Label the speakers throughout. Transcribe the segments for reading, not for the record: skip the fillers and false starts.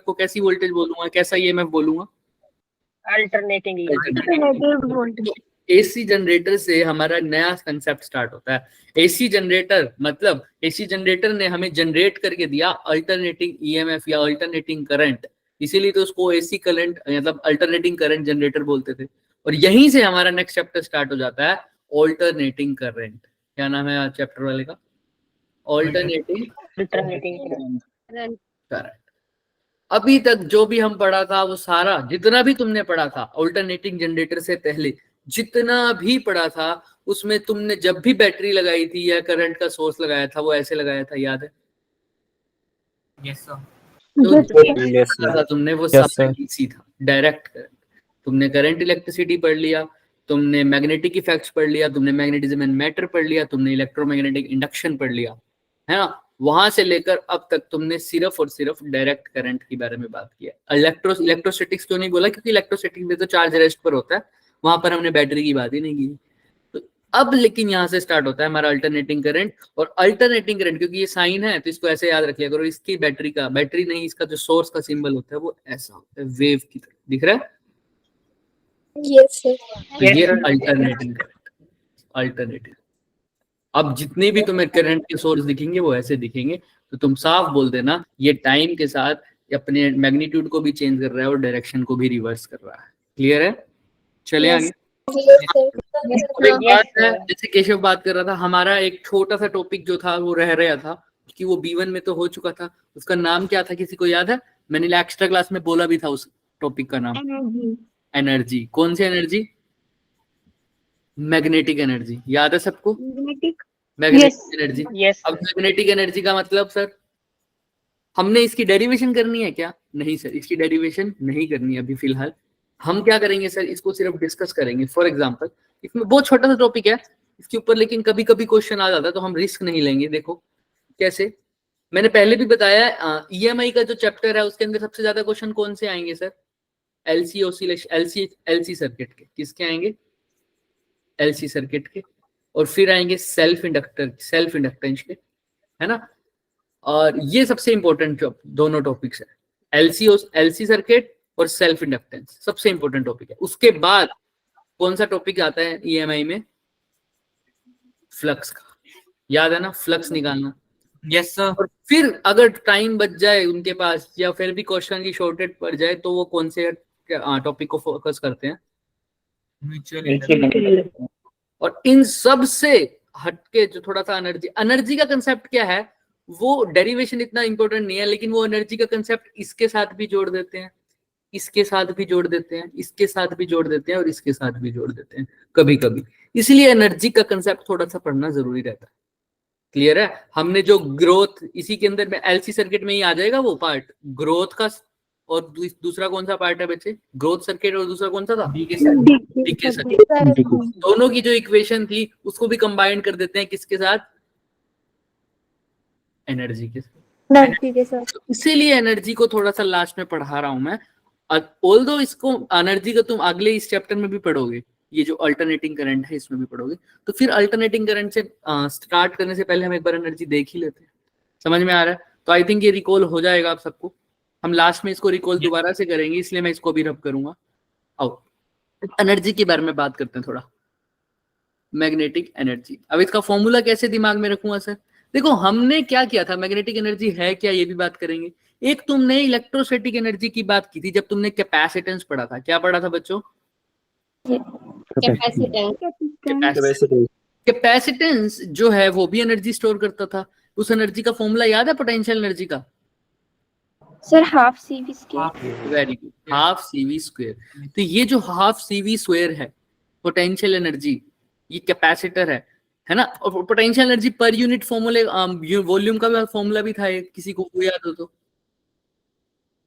Speaker 1: को कैसी वोल्टेज बोलूंगा, कैसा ईएमएफ बोलूंगा?
Speaker 2: अल्टरनेटिंग।
Speaker 1: एसी जनरेटर से हमारा नया कंसेप्ट स्टार्ट होता है। एसी जनरेटर मतलब एसी जनरेटर ने हमें जनरेट करके दिया अल्टरनेटिंग ईएमएफ या अल्टरनेटिंग करंट, इसीलिए तो उसको एसी करंट मतलब अल्टरनेटिंग करंट जनरेटर बोलते थे। और यहीं से हमारा नेक्स्ट चैप्टर स्टार्ट हो जाता है, ऑल्टरनेटिंग करंट। क्या नाम है चैप्टर वाले का? Alternating current. अभी तक जो भी हम पढ़ा था वो सारा, जितना भी तुमने पढ़ा था ऑल्टरनेटिंग जनरेटर से पहले जितना भी पढ़ा था, उसमें तुमने जब भी बैटरी लगाई थी या करंट का सोर्स लगाया था वो ऐसे लगाया था, याद है?
Speaker 3: Yes sir.
Speaker 1: तो तुमने वो सब डीसी था, डायरेक्ट करंट। तुमने करंट इलेक्ट्रिसिटी पढ़ लिया, तुमने मैग्नेटिक इफेक्ट्स पढ़ लिया, तुमने मैग्नेटिज्म एंड मैटर पढ़ लिया, तुमने इलेक्ट्रोमैग्नेटिक इंडक्शन पढ़ लिया, है ना? वहां से लेकर अब तक तुमने सिर्फ और सिर्फ डायरेक्ट करंट के बारे में बात किया। इलेक्ट्रोस्टैटिक्स क्यों नहीं बोला? क्योंकि इलेक्ट्रोस्टैटिक्स में तो चार्ज रेस्ट पर होता है, वहां पर हमने बैटरी की बात ही नहीं की। तो अब लेकिन यहाँ से स्टार्ट होता है हमारा अल्टरनेटिंग करंट। और अल्टरनेटिंग करंट क्योंकि ये साइन है तो इसको ऐसे याद रखिए करो, इसकी बैटरी का, बैटरी नहीं, इसका जो सोर्स का सिंबल होता है वो ऐसा होता है, वेव की तरह दिख रहा है।
Speaker 2: Yes sir.
Speaker 1: तो ये अल्टरनेटिंग करंट, अल्टरनेटिंग। अब जितने भी तुम्हें करंट के सोर्स दिखेंगे वो ऐसे दिखेंगे, तो तुम साफ बोल देना ये टाइम के साथ अपने मैग्नीट्यूड को भी चेंज कर रहा है और डायरेक्शन को भी रिवर्स कर रहा है। क्लियर है? चले आगे। एक बात है, जैसे केशव बात कर रहा था, हमारा एक छोटा सा टॉपिक जो था वो रह गया था कि वो B1 में तो हो चुका था, उसका नाम क्या था किसी को याद है? मैंने एक्स्ट्रा क्लास में बोला भी था उस टॉपिक का नाम, एनर्जी। कौन सी एनर्जी? Magnetic energy. याद है सबको? Magnetic energy. अब मैग्नेटिक एनर्जी का मतलब सर हमने इसकी डेरिवेशन करनी है क्या? नहीं सर, इसकी डेरिवेशन नहीं करनी है अभी फिलहाल। हम क्या करेंगे सर, इसको सिर्फ डिस्कस करेंगे। फॉर एग्जांपल इसमें बहुत छोटा सा टॉपिक है इसके ऊपर, लेकिन कभी कभी क्वेश्चन आ जाता है तो हम रिस्क नहीं लेंगे। देखो कैसे, मैंने पहले भी बताया ईएमआई का जो चैप्टर है उसके अंदर सबसे ज्यादा क्वेश्चन कौन से आएंगे sir? LC oscillation, LC circuit के। किसके आएंगे? एलसी सर्किट के। और फिर आएंगे सेल्फ इंडक्टेंस के, है ना? और ये सबसे इंपॉर्टेंट दोनों टॉपिक्स है, एलसी सर्किट और सेल्फ इंडक्टेंस सबसे इंपॉर्टेंट टॉपिक है। उसके बाद कौन सा टॉपिक आता है ईएमआई में? फ्लक्स का। याद है ना, फ्लक्स निकालना।
Speaker 3: Yes sir.
Speaker 1: और फिर अगर टाइम बच जाए उनके पास या फिर भी क्वेश्चन की शॉर्टेज पड़ जाए तो वो कौन से टॉपिक को फोकस करते हैं? म्यूचुअल। और इन सब से हटके जो थोड़ा सा एनर्जी का कंसेप्ट क्या है, वो डेरिवेशन इतना इंपॉर्टेंट नहीं है, लेकिन वो एनर्जी का कंसेप्ट इसके साथ भी जोड़ देते हैं, इसके साथ भी जोड़ देते हैं, इसके साथ भी जोड़ देते हैं और इसके साथ भी जोड़ देते हैं कभी कभी। इसलिए एनर्जी का कंसेप्ट थोड़ा सा पढ़ना जरूरी रहता है। क्लियर है? हमने जो ग्रोथ, इसी के अंदर में एलसी सर्किट में ही आ जाएगा वो पार्ट ग्रोथ का। और दूसरा कौन सा पार्ट है बच्चे? Growth circuit. और दूसरा कौन सा था? Decay circuit. दोनों की जो इक्वेशन थी उसको भी कंबाइन कर देते हैं किसके साथ? एनर्जी के साथ। इसीलिए एनर्जी को थोड़ा सा लास्ट में पढ़ा रहा हूं मैं। ऑल्दो इसको एनर्जी का तुम अगले इस चैप्टर में भी पढ़ोगे, ये जो अल्टरनेटिंग करंट है इसमें भी पढ़ोगे। तो फिर अल्टरनेटिंग करंट से स्टार्ट करने से पहले हम एक बार एनर्जी देख ही लेते हैं। समझ में आ रहा है? तो आई थिंक ये रिकॉल हो जाएगा आप सबको। हम लास्ट में इसको रिकॉल दोबारा से करेंगे, इसलिए मैं इसको भी रब करूंगा। आओ एनर्जी के बारे में बात करते हैं थोड़ा। मैग्नेटिक एनर्जी, अब इसका फॉर्मूला कैसे दिमाग में रखूंगा सर? देखो हमने क्या किया था, मैग्नेटिक एनर्जी है क्या ये भी बात करेंगे। एक तुमने इलेक्ट्रोस्टैटिक एनर्जी की बात की थी जब तुमने कैपेसिटेंस पढ़ा था। क्या पढ़ा था बच्चों? कैपेसिटेंस जो है वो भी एनर्जी स्टोर करता था। उस एनर्जी का फॉर्मूला याद है पोटेंशियल एनर्जी का?
Speaker 2: Sir half CV square.
Speaker 1: Very good, half CV square. तो ये जो हाफ CV स्क्वायर है पोटेंशियल एनर्जी, ये कैपेसिटर है ना? और पोटेंशियल एनर्जी पर यूनिट फॉर्मूले वॉल्यूम का फॉर्मूला भी था एक, किसी को याद हो तो?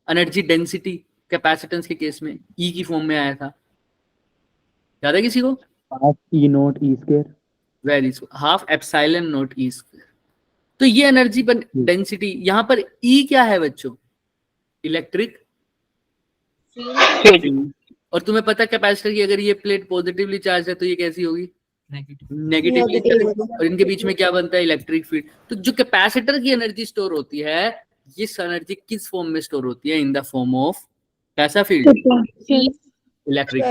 Speaker 1: एनर्जी डेंसिटी कैपेसिटेंस के केस में E की फॉर्म में आया था, याद है किसी को?
Speaker 4: Half E not E square.
Speaker 1: Very half epsilon not E square. तो ये एनर्जी पर डेंसिटी, यहाँ पर E क्या है बच्चों? Electric field. और तुम्हें पता है कैपेसिटर की अगर ये प्लेट पॉजिटिवली चार्ज है तो ये कैसी होगी? नेगेटिवली। और इनके बीच में क्या बनता है? Electric field. तो जो कैपेसिटर की एनर्जी स्टोर होती है ये एनर्जी किस फॉर्म में स्टोर होती है? इन द फॉर्म ऑफ कैसा फील्ड? इलेक्ट्रिक।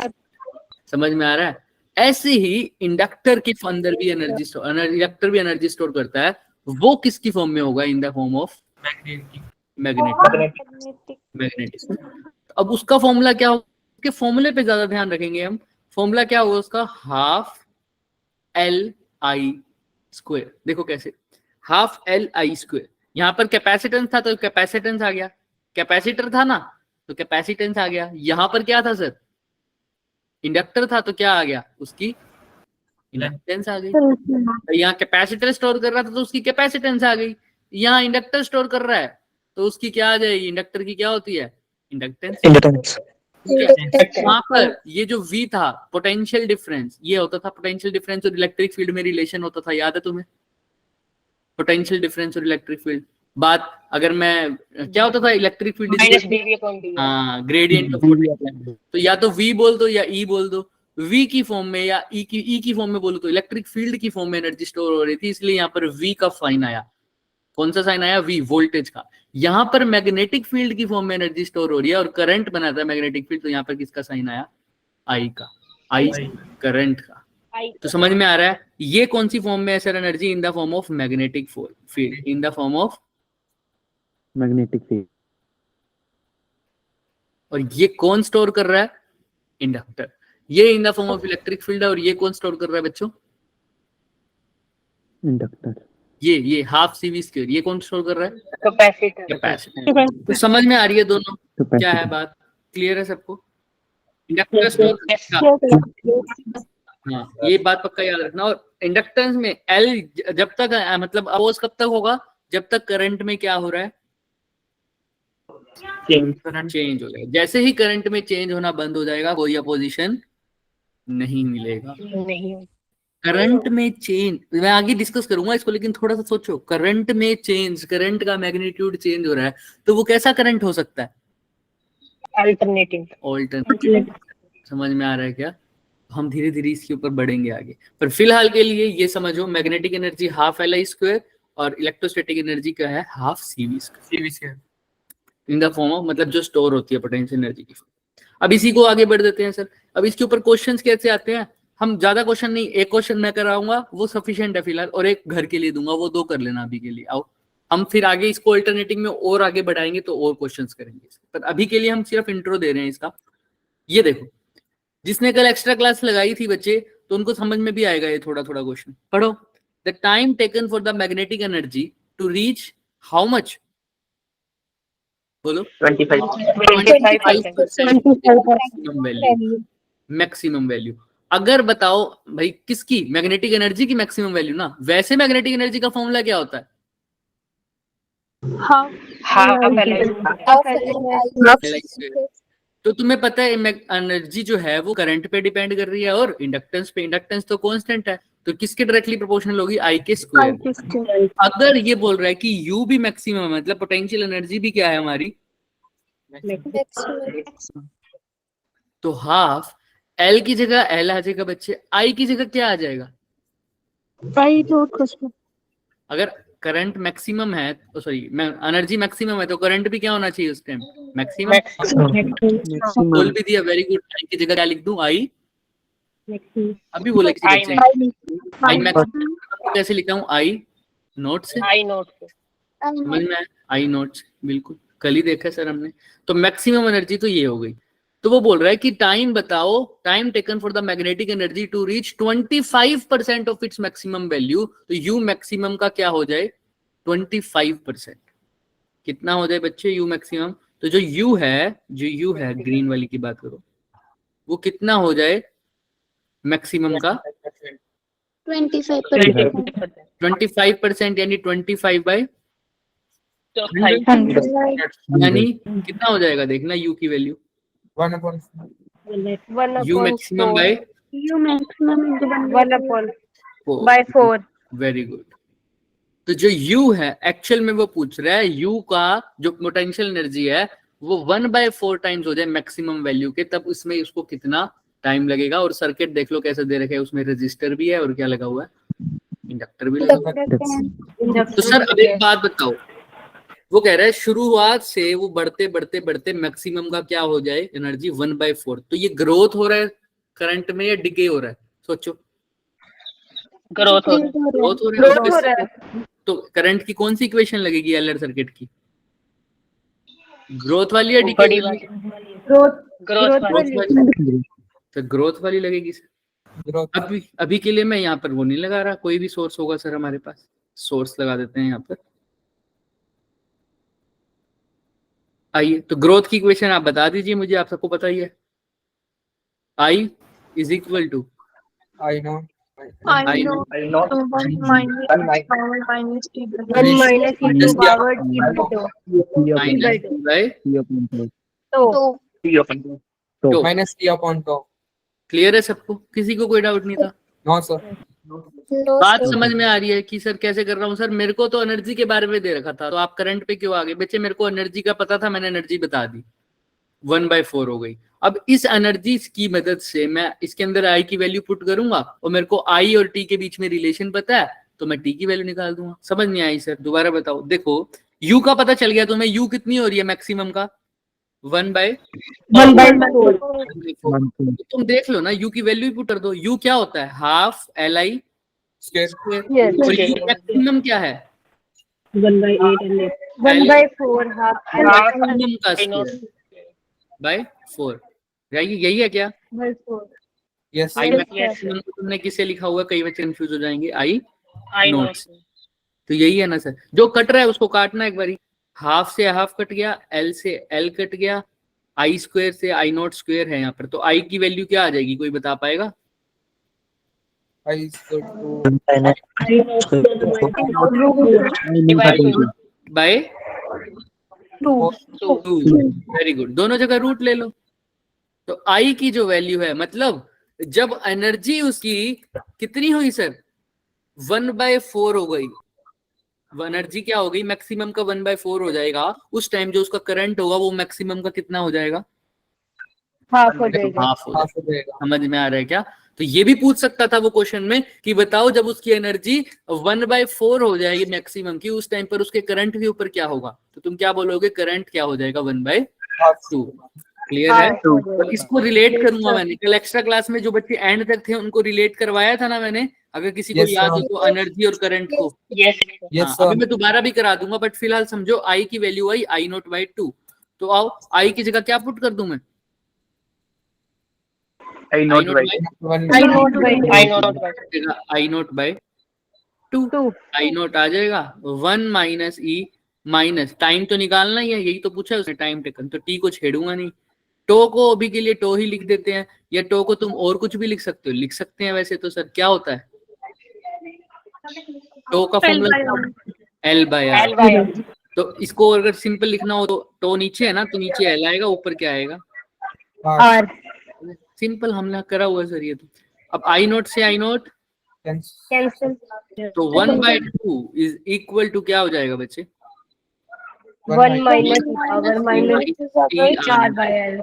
Speaker 1: समझ में आ रहा है? ऐसे ही इंडक्टर के अंदर भी एनर्जी स्टोर, इंडक्टर भी एनर्जी स्टोर करता है। वो किसकी फॉर्म में होगा? In the form of magnetic. अब उसका फॉर्मूला क्या होगा? उसके फॉर्मूले पे ज्यादा ध्यान रखेंगे हम। फॉर्मूला क्या होगा उसका? Half L I square. देखो कैसे, हाफ एल आई स्क्वायर। यहाँ पर कैपेसिटेंस था तो कैपेसिटेंस आ गया, कैपेसिटर था ना तो कैपेसिटेंस आ गया। यहाँ पर क्या था सर? इंडक्टर था तो क्या आ गया? उसकी इंडक्टेंस आ गई। यहाँ कैपेसिटर स्टोर कर रहा था तो उसकी कैपेसिटेंस आ गई। यहाँ इंडक्टर स्टोर कर रहा है तो उसकी क्या आ जाएगी? इंडक्टर की क्या होती है? इंडक्टेंस। वहां पर ये जो V था, पोटेंशियल डिफरेंस, ये होता था पोटेंशियल डिफरेंस और इलेक्ट्रिक फील्ड में रिलेशन होता था। याद है तुम्हें? पोटेंशियल डिफरेंस और इलेक्ट्रिक फील्ड। बात अगर मैं क्या होता था? इलेक्ट्रिक फील्ड हाँ, ग्रेडियंट ऑफ पोटेंशियल। तो या तो V बोल दो या E बोल दो। V की फॉर्म में या E की फॉर्म में बोलो तो इलेक्ट्रिक फील्ड की फॉर्म में एनर्जी स्टोर हो रही थी, इसलिए यहाँ पर V का साइन आया। कौन सा साइन आया? V, वोल्टेज का। यहाँ पर मैग्नेटिक फील्ड की फॉर्म में एनर्जी स्टोर हो रही है और करंट बनाता है मैग्नेटिक फील्ड, तो यहाँ पर किसका साइन आया? I का। I करंट का। तो समझ में आ रहा है? ये कौन सी फॉर्म में है sir energy? In the form of magnetic field. In the form of
Speaker 4: magnetic field.
Speaker 1: और ये कौन स्टोर कर रहा है? इंडक्टर। ये in the form of electric field है और ये कौन स्टोर कर रहा है बच्चों?
Speaker 4: इंडक्टर।
Speaker 1: ये हाफ CV स्क्वायर, ये कौन स्टोर कर रहा है?
Speaker 2: कैपेसिटर।
Speaker 1: तो समझ में आ रही है दोनों? क्या है बात? क्लियर है सबको? इंडक्टर स्टोर हाँ, ये बात पक्का याद रखना। और इंडक्टेंस में L जब तक मतलब अपोज कब तक होगा? जब तक करंट में क्या हो रहा है? चेंज हो जाएगा। जैसे ही करंट में चेंज होना बंद हो जाएगा, कोई अपोजिशन नहीं मिलेगा। करंट में चेंज मैं आगे डिस्कस करूंगा इसको, लेकिन थोड़ा सा सोचो। करंट में चेंज, करंट का मैग्नीट्यूड चेंज हो रहा है, तो वो कैसा करंट हो सकता है?
Speaker 2: अल्टरनेटिंग।
Speaker 1: समझ में आ रहा है क्या? हम धीरे धीरे इसके ऊपर बढ़ेंगे आगे, पर फिलहाल के लिए ये समझो, magnetic energy half LI square और इलेक्ट्रोस्टैटिक एनर्जी क्या है? Half CV square. In the form of मतलब जो स्टोर होती है पोटेंशियल एनर्जी की। अब इसी को आगे बढ़ देते हैं सर। अब इसके ऊपर क्वेश्चंस कैसे आते हैं? हम ज्यादा क्वेश्चन नहीं, एक क्वेश्चन मैं कराऊंगा वो सफिशिएंट है फिलहाल, और एक घर के लिए दूंगा, वो 2 कर लेना अभी के लिए। आओ हम फिर आगे इसको अल्टरनेटिंग में और आगे बढ़ाएंगे तो और क्वेश्चंस करेंगे, पर अभी के लिए हम सिर्फ इंट्रो दे रहे हैं इसका। ये देखो, जिसने कल एक्स्ट्रा क्लास लगाई थी बच्चे, तो उनको समझ में भी आएगा ये थोड़ा थोड़ा क्वेश्चन। पढ़ो। The time taken for the magnetic energy to reach how much? बोलो। 25% मैक्सिमम वैल्यू। अगर बताओ भाई किसकी? मैग्नेटिक एनर्जी की मैक्सिमम वैल्यू ना। वैसे मैग्नेटिक एनर्जी का फॉर्मूला क्या होता है? तो तुम्हें पता है एनर्जी जो है वो करंट पे डिपेंड कर रही है और इंडक्टेंस पे। इंडक्टेंस तो कांस्टेंट है, तो किसके डायरेक्टली प्रोपोर्शनल होगी? I के स्क्वायर। अगर ये बोल रहा है कि U भी मैक्सिमम है, मतलब पोटेंशियल एनर्जी भी क्या है हमारी? तो हाफ L की जगह L आ जाएगा बच्चे, I की जगह क्या आ जाएगा? अगर करंट मैक्सिमम है, सॉरी एनर्जी मैक्सिमम है, तो करंट भी क्या होना चाहिए उस टाइम? मैक्सिमम। बोल भी दिया, वेरी गुड। I की जगह क्या लिख दूं? I। अभी बोले किसी बच्चे ने I मैक्सिमम कैसे लिखा हूं? I नोट से। समझ में? I नोट से, बिल्कुल कल ही देखा सर हमने। तो मैक्सिमम एनर्जी तो ये हो गई। तो वो बोल रहा है कि टाइम बताओ, time taken for the magnetic energy to reach 25% of its maximum value. तो यू मैक्सिमम का क्या हो जाए? 25%। कितना हो जाए बच्चे यू मैक्सिमम? तो जो यू है ग्रीन वाली की बात करो, वो कितना हो जाए मैक्सिमम का? 25%, यानी 25/100, यानी कितना हो जाएगा? देखना यू की value
Speaker 2: 1/4
Speaker 1: you maximum bye 4। Very good. तो जो U है एक्चुअल में वो पूछ रहा है U का जो पोटेंशियल एनर्जी है वो 1/4 टाइम्स हो जाए मैक्सिमम वैल्यू के, तब उसमें उसको कितना टाइम लगेगा। और सर्किट देख लो कैसे दे रखे है, उसमें रेजिस्टर भी है और क्या लगा हुआ है? इंडक्टर भी लगा हुआ है। तो सर अब एक बात बताओ, वो कह रहा है शुरुआत से वो बढ़ते बढ़ते बढ़ते मैक्सिमम का क्या हो जाए एनर्जी 1/4। तो ये ग्रोथ हो रहा है करंट में या डिके हो रहा है, सोचो।
Speaker 2: ग्रोथ हो रहा
Speaker 1: ग्रोथ हो रहा है। तो करंट की कौन सी इक्वेशन लगेगी एलआर सर्किट की, ग्रोथ वाली या डिके
Speaker 2: बड़ी
Speaker 1: वाली?
Speaker 2: ग्रोथ वाली।
Speaker 1: तो ग्रोथ वाली लगेगी सर। अभी के लिए मैं यहाँ पर वो नहीं लगा रहा, कोई भी सोर्स होगा सर हमारे पास, सोर्स लगा देते हैं यहाँ पर। आइए तो ग्रोथ की इक्वेशन आप बता दीजिए मुझे, आप सबको पता ही है। I is equal to
Speaker 3: I know.
Speaker 1: I know.
Speaker 2: 1 minus e to power t by 2
Speaker 1: by
Speaker 2: तो
Speaker 3: Minus T upon tau.
Speaker 1: Clear है सबको, किसी को कोई डाउट नहीं था?
Speaker 3: No, sir.
Speaker 1: बात समझ में आ रही है कि सर कैसे कर रहा हूँ? सर मेरे को तो एनर्जी के बारे में दे रखा था, तो आप करंट पे क्यों आ गए? बच्चे मेरे को एनर्जी का पता था, मैंने एनर्जी बता दी, 1/4 हो गई। अब इस एनर्जी की मदद से मैं इसके अंदर आई की वैल्यू पुट करूंगा और मेरे को आई और टी के बीच में रिलेशन पता है, तो मैं टी की वैल्यू निकाल दूंगा। समझ नहीं आई सर? दोबारा बताओ। देखो यू का पता चल गया तुम्हें, यू कितनी हो रही है मैक्सिमम का?
Speaker 2: 1/4
Speaker 1: तुम देख लो ना, यू की वैल्यू पुट कर दो। यू क्या होता है? Half L I
Speaker 3: Square.
Speaker 1: और यू मैक्सिमम क्या है?
Speaker 2: 1/4 हाफ
Speaker 1: मैक्सिमम का स्क्वायर बाय 4। यही है क्या?
Speaker 3: Yes,
Speaker 1: आई
Speaker 3: sir.
Speaker 1: मैक्सिमम को तुमने किसे लिखा हुआ है? कई बच्चे कंफ्यूज हो जाएंगे। आई नोट्स, तो यही है ना सर। जो कट रहा है उसको काटना एक बारी। हाफ से हाफ कट गया, एल से एल कट गया, आई स्क्वायर से आई नोट स्क्वायर है यहाँ पर। तो आई की वैल्यू क्या आ जाएगी, कोई बता पाएगा?
Speaker 3: I is equal to
Speaker 1: by 2। Very good, दोनों जगह रूट ले लो। तो आई की जो वैल्यू है, मतलब जब एनर्जी उसकी कितनी हुई सर? 1/4 हो गई। एनर्जी क्या हो गई? मैक्सिमम का 1/4 हो जाएगा। उस टाइम जो उसका करंट होगा वो मैक्सिमम का कितना हो जाएगा?
Speaker 2: हाफ हो जाएगा।
Speaker 1: हाफ हो
Speaker 3: half हो जाएगा.
Speaker 1: समझ में आ रहा है क्या? तो ये भी पूछ सकता था वो क्वेश्चन में कि बताओ जब उसकी एनर्जी 1/4 हो जाएगी मैक्सिमम की, उस टाइम पर उसके करंट के ऊपर क्या होगा? तो तुम क्या बोलोगे? करंट क्या हो जाएगा? 1/2। क्लियर है? तो इसको रिलेट करूंगा मैंने कल एक्स्ट्रा क्लास में, जो बच्चे एंड तक थे उनको रिलेट करवाया था ना मैंने, अगर किसी को
Speaker 3: Yes,
Speaker 1: याद हो
Speaker 3: sir.
Speaker 1: तो, एनर्जी और करंट को।
Speaker 3: Yes,
Speaker 1: अभी
Speaker 3: sir.
Speaker 1: मैं दोबारा भी करा दूंगा, बट फिलहाल समझो आई की value I I naught by 2। तो आओ आई की जगह क्या पुट कर दूं मैं? I naught by two. I naught आ जाएगा 1 माइनस ई माइनस टाइम तो निकालना ही है, यही तो पूछा है उसने, टाइम टेकन। तो टी को छेड़ूंगा नहीं, टो को अभी के लिए टो ही लिख देते हैं, या टो को तुम और कुछ भी लिख सकते हो, लिख सकते हैं वैसे तो। सर क्या होता है टो का फॉर्मूला? L by are. तो इसको अगर सिंपल लिखना हो तो टो नीचे है ना, तो नीचे एल आएगा, ऊपर क्या आएगा?
Speaker 2: आर।
Speaker 1: सिंपल हमने करा हुआ है सर ये तो। अब आई नोट से आई नोट
Speaker 2: कैंसिल।
Speaker 1: तो 1/2 इज इक्वल टू क्या हो जाएगा बच्चे?
Speaker 2: 1 minus power minus R by L.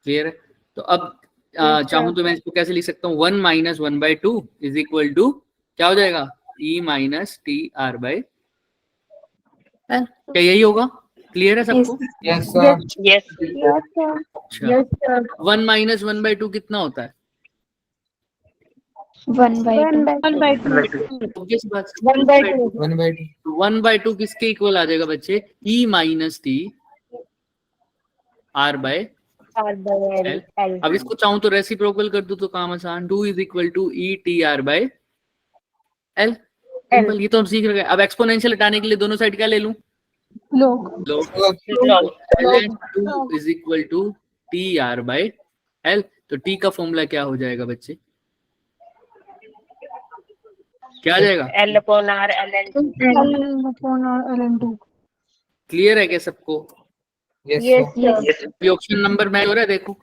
Speaker 1: Clear है? तो अब चाहूं तो मैं इसको कैसे लिख सकता हूँ? 1 माइनस 1/2 इज इक्वल टू क्या हो जाएगा? ई माइनस टी आर बाय। क्या यही होगा? क्लियर है सबको?
Speaker 3: Yes, sir.
Speaker 1: अच्छा, 1 माइनस 1/2 कितना होता है?
Speaker 2: 1/2
Speaker 1: Obvious बात।
Speaker 3: 1/2.
Speaker 1: 1/2 किसके इक्वल आ जाएगा बच्चे? E minus T R by L. अब इसको चाहूं तो रेसिप्रोकल कर दूं तो काम आसान, 2 is equal to E T R by L. Simple, ये तो हम सीख रहे हैं। अब एक्सपोनेंशियल हटाने के लिए दोनों साइड क्या ले लूं? log। 2 is equal to T R by L. तो टी का फॉर्मूला क्या हो जाएगा बच्चे? क्या आ जाएगा?
Speaker 2: L upon R ln2।
Speaker 1: Clear है क्या सबको?
Speaker 3: Yes,
Speaker 2: Yes,
Speaker 3: sir.
Speaker 2: yes.
Speaker 1: अभी ऑप्शन नंबर मैच हो रहा है, देखो।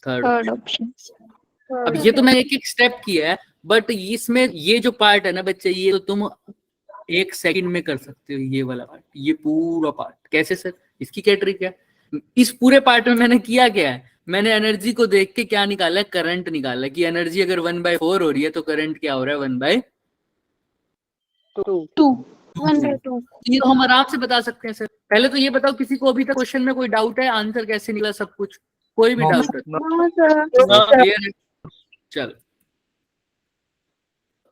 Speaker 1: Third option. अब ये तो मैं एक एक स्टेप किया है, बट इसमें ये जो पार्ट है ना बच्चे, ये तो तुम 1 सेकंड में कर सकते हो। ये वाला पार्ट, ये पूरा पार्ट कैसे सर? इसकी क्या ट्रिक है? इस पूरे पार्ट में मैंने किया क्या है? मैंने एनर्जी को देख के क्या निकाला है, करंट निकाला है कि एनर्जी अगर 1/4 हो रही है तो करंट क्या हो रहा है 1/2। ये तो हम आराम से बता सकते हैं सर। पहले तो ये बताओ किसी को अभी तक क्वेश्चन में कोई डाउट है, आंसर कैसे निकला सब कुछ, कोई भी
Speaker 3: No,
Speaker 1: डाउट है? क्लियर है? चलो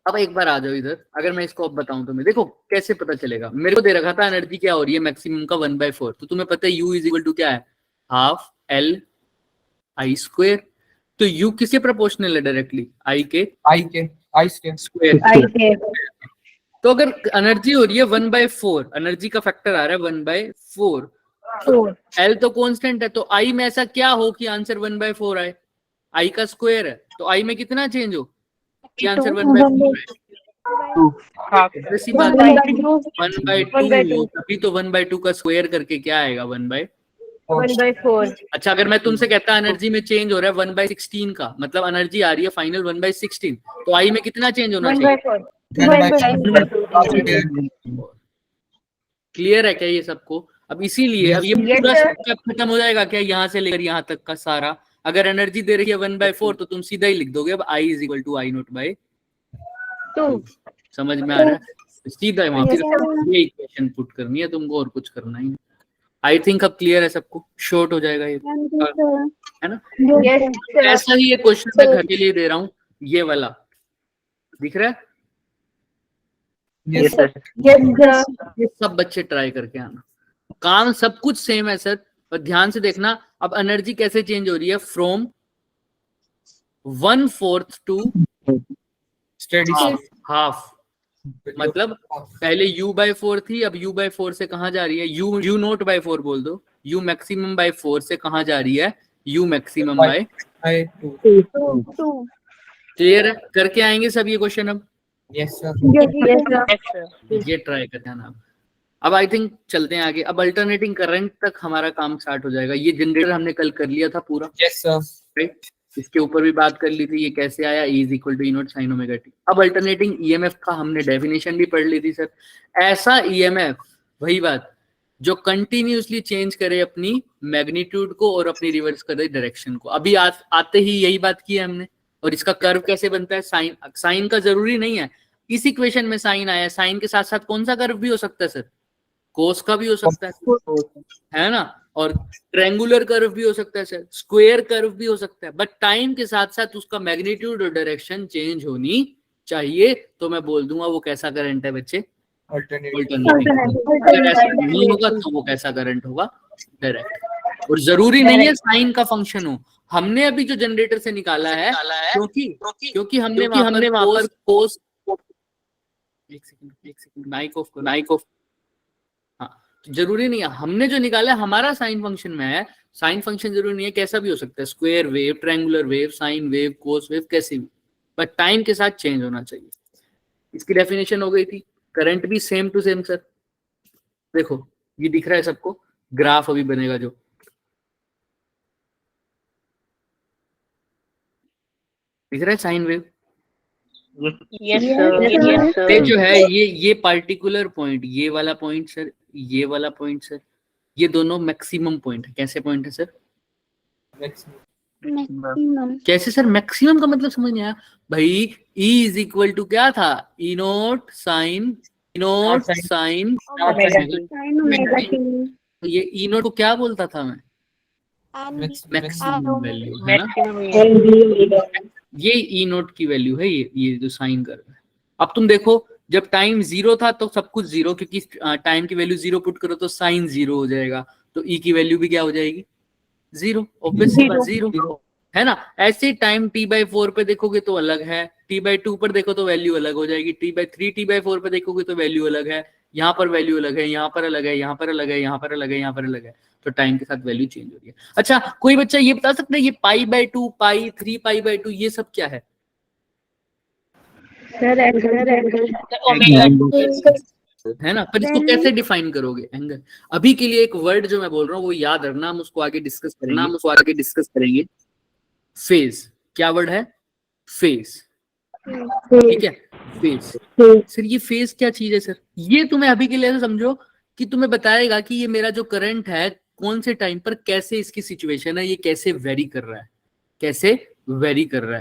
Speaker 1: अब एक बार आ जाओ इधर। अगर मैं इसको अब बताऊं तो मैं देखो कैसे पता चलेगा। मेरे को दे रखा था एनर्जी क्या हो रही है मैक्सिमम का 1/4, तो तुम्हें पता है U इज इक्वल टू क्या है, हाफ L I स्क्वायर। तो U किसके प्रोपोर्शनल है डायरेक्टली, I के स्क्वायर। तो अगर एनर्जी हो रही है 1/4, एनर्जी का फैक्टर आ रहा है 1/4, L तो कांस्टेंट है, तो I में ऐसा क्या हो कि आंसर 1/4 आए, I का स्क्वायर है तो I में कितना चेंज हो कि आंसर 1/4 है। ऐसी बात 1/2, तभी तो 1/2 का स्क्वायर करके क्या आएगा 1/4। अच्छा अगर मैं तुमसे कहता एनर्जी में चेंज हो रहा है 1/16 का, मतलब एनर्जी आ रही है फाइनल 1/16, तो I में कितना चेंज होना चाहिए? क्लियर है क्या ये सबको? अब इसीलिए अब ये पूरा स्टेप खत्म हो जाएगा क्या यहाँ से लेकर यहाँ तक का सारा। अगर एनर्जी दे रही है 1/4 तो तुम सीधा ही लिख दोगे अब I is equal to I0/2। समझ में आ रहा है? सीधा वहां ये इक्वेशन पुट करनी है तुमको और कुछ करना ही नहीं। आई थिंक अब क्लियर है सबको, शॉर्ट हो जाएगा ये, है ना? ऐसा ही ये क्वेश्चन मैं घर के लिए दे रहा हूँ, ये वाला दिख रहा है?
Speaker 2: Yes, sir.
Speaker 1: ये सब बच्चे ट्राई करके आना, काम सब कुछ सेम है सर। और ध्यान से देखना अब एनर्जी कैसे चेंज हो रही है, फ्रॉम 1/4 टू हाफ। मतलब पहले U/4 थी, अब U/4 से कहाँ जा रही है, U0/4 बोल दो, U maximum/4 से कहाँ जा रही है, U maximum/2। क्लियर है? करके आएंगे सब ये क्वेश्चन अब।
Speaker 3: Yes sir.
Speaker 1: ये ट्राई करते हैं ना। अब आई थिंक चलते हैं आगे। अब अल्टरनेटिंग करंट तक हमारा काम स्टार्ट हो जाएगा। ये जनरेटर हमने कल कर लिया था पूरा,
Speaker 3: यस सर,
Speaker 1: राइट? इसके ऊपर भी बात कर ली थी, ये कैसे आया, E is equal to E0 sin omega t। अब अल्टरनेटिंग EMF का हमने डेफिनेशन भी पढ़ ली थी सर। ऐसा EMF, वही बात, जो कंटिन्यूसली चेंज करे अपनी मैग्नीट्यूड को और अपनी रिवर्स करे डायरेक्शन को। अभी आते ही यही बात की है हमने। और इसका कर्व कैसे बनता है, साइन का जरूरी नहीं है, इस इक्वेशन में साइन आया, साइन के साथ साथ कौन सा कर्व भी हो सकता है सर, कोस का भी हो सकता है ना? और ट्रायंगुलर कर्व भी हो सकता है सर, स्क्वायर कर्व भी हो सकता है, बट टाइम के साथ साथ उसका मैग्नीट्यूड और डायरेक्शन चेंज होनी चाहिए। तो मैं बोल दूंगा वो कैसा करंट है बच्चे, अल्टरनेटिंग। अगर ऐसा नहीं होगा तो वो कैसा करंट होगा, डायरेक्ट। और जरूरी नहीं है साइन का फंक्शन हो। हमने अभी जो जनरेटर से निकाला है, क्योंकि हमने वहां पर कोस, एक सेकंड माइक ऑफ, जरूरी नहीं है। हमने जो निकाला है हमारा साइन फंक्शन में है। साइन फंक्शन जरूरी नहीं है, कैसा भी हो सकता है, square wave, triangular wave, sine wave, cos wave, कैसे भी, बट टाइम के साथ चेंज होना चाहिए। इसकी डेफिनेशन हो गई थी। करंट भी सेम टू सेम सर। देखो ये दिख रहा है सबको, ग्राफ अभी बनेगा जो, दिख रहा है साइन वेव। ये जो है ये पार्टिकुलर पॉइंट, ये वाला पॉइंट सर, ये वाला पॉइंट सर, ये दोनों मैक्सिमम पॉइंट है। कैसे पॉइंट है सर? मैक्सिमम। कैसे सर? मैक्सिमम का मतलब समझ नहीं आया भाई। E इज इक्वल टू क्या था, E0 sin ये E0 को क्या बोलता था मैं, मैक्सिमम वैल्यू है ना, ये E0 की वैल्यू है, ये जो साइन कर्व है। अब तुम देखो जब टाइम 0 था तो सब कुछ 0, क्योंकि टाइम की वैल्यू 0 पुट करो तो साइन 0 हो जाएगा, तो E की वैल्यू भी क्या हो जाएगी, 0, ऑब्वियसली 0 है ना। ऐसे टाइम T/4 पे देखोगे तो अलग है, T/2 पर देखो तो वैल्यू अलग हो जाएगी, T/3 T/4 पे देखोगे तो वैल्यू अलग है, यहाँ पर वैल्यू अलग है, यहाँ पर अलग है, यहाँ पर अलग है, यहाँ पर अलग है, यहाँ पर अलग है। तो टाइम के साथ वैल्यू चेंज हो रही है। अच्छा कोई बच्चा ये बता सकता है ये π/2, पाई, 3π/2 ये सब क्या है? है ना, पर इसको कैसे डिफाइन करोगे एंगल? अभी के लिए एक वर्ड जो मैं बोल रहा हूँ वो याद रखना, हम उसको आगे डिस्कस करेंगे। फेज, क्या वर्ड है, फेज, ठीक है, फेज। सर ये फेज क्या चीज है सर? ये तुम्हें अभी के लिए ऐसा समझो कि तुम्हें बताएगा कि ये मेरा जो करंट है कौन से टाइम पर कैसे इसकी सिचुएशन है, ये कैसे वेरी कर रहा है, कैसे वेरी कर रहा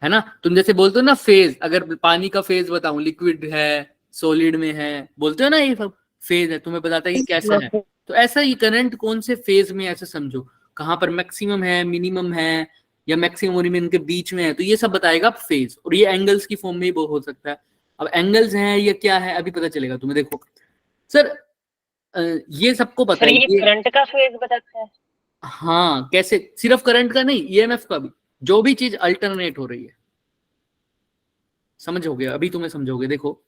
Speaker 1: है ना। तुम जैसे बोलते हो ना फेज, अगर पानी का फेज बताऊं, लिक्विड है, सॉलिड में है, बोलते हो ना ये सब फेज है, तुम्हें बताता है कि कैसा है। तो ऐसा ही करंट कौन से फेज में, ऐसे समझो कहां पर मैक्सिमम है, मिनिमम है, या मैक्सिमम और मिनिमम के बीच में है, तो ये सब बताएगा फेज। और ये एंगल्स की फॉर्म में भी हो सकता है। अब एंगल्स हैं या क्या है अभी पता चलेगा तुम्हें। देखो सर ये सबको पता है,
Speaker 2: ये करंट का फेज बताता है।
Speaker 1: हाँ कैसे, सिर्फ करंट का नहीं, ईएमएफ का भी, जो भी चीज अल्टरनेट हो रही है, समझोगे अभी तुम्हें समझोगे। देखो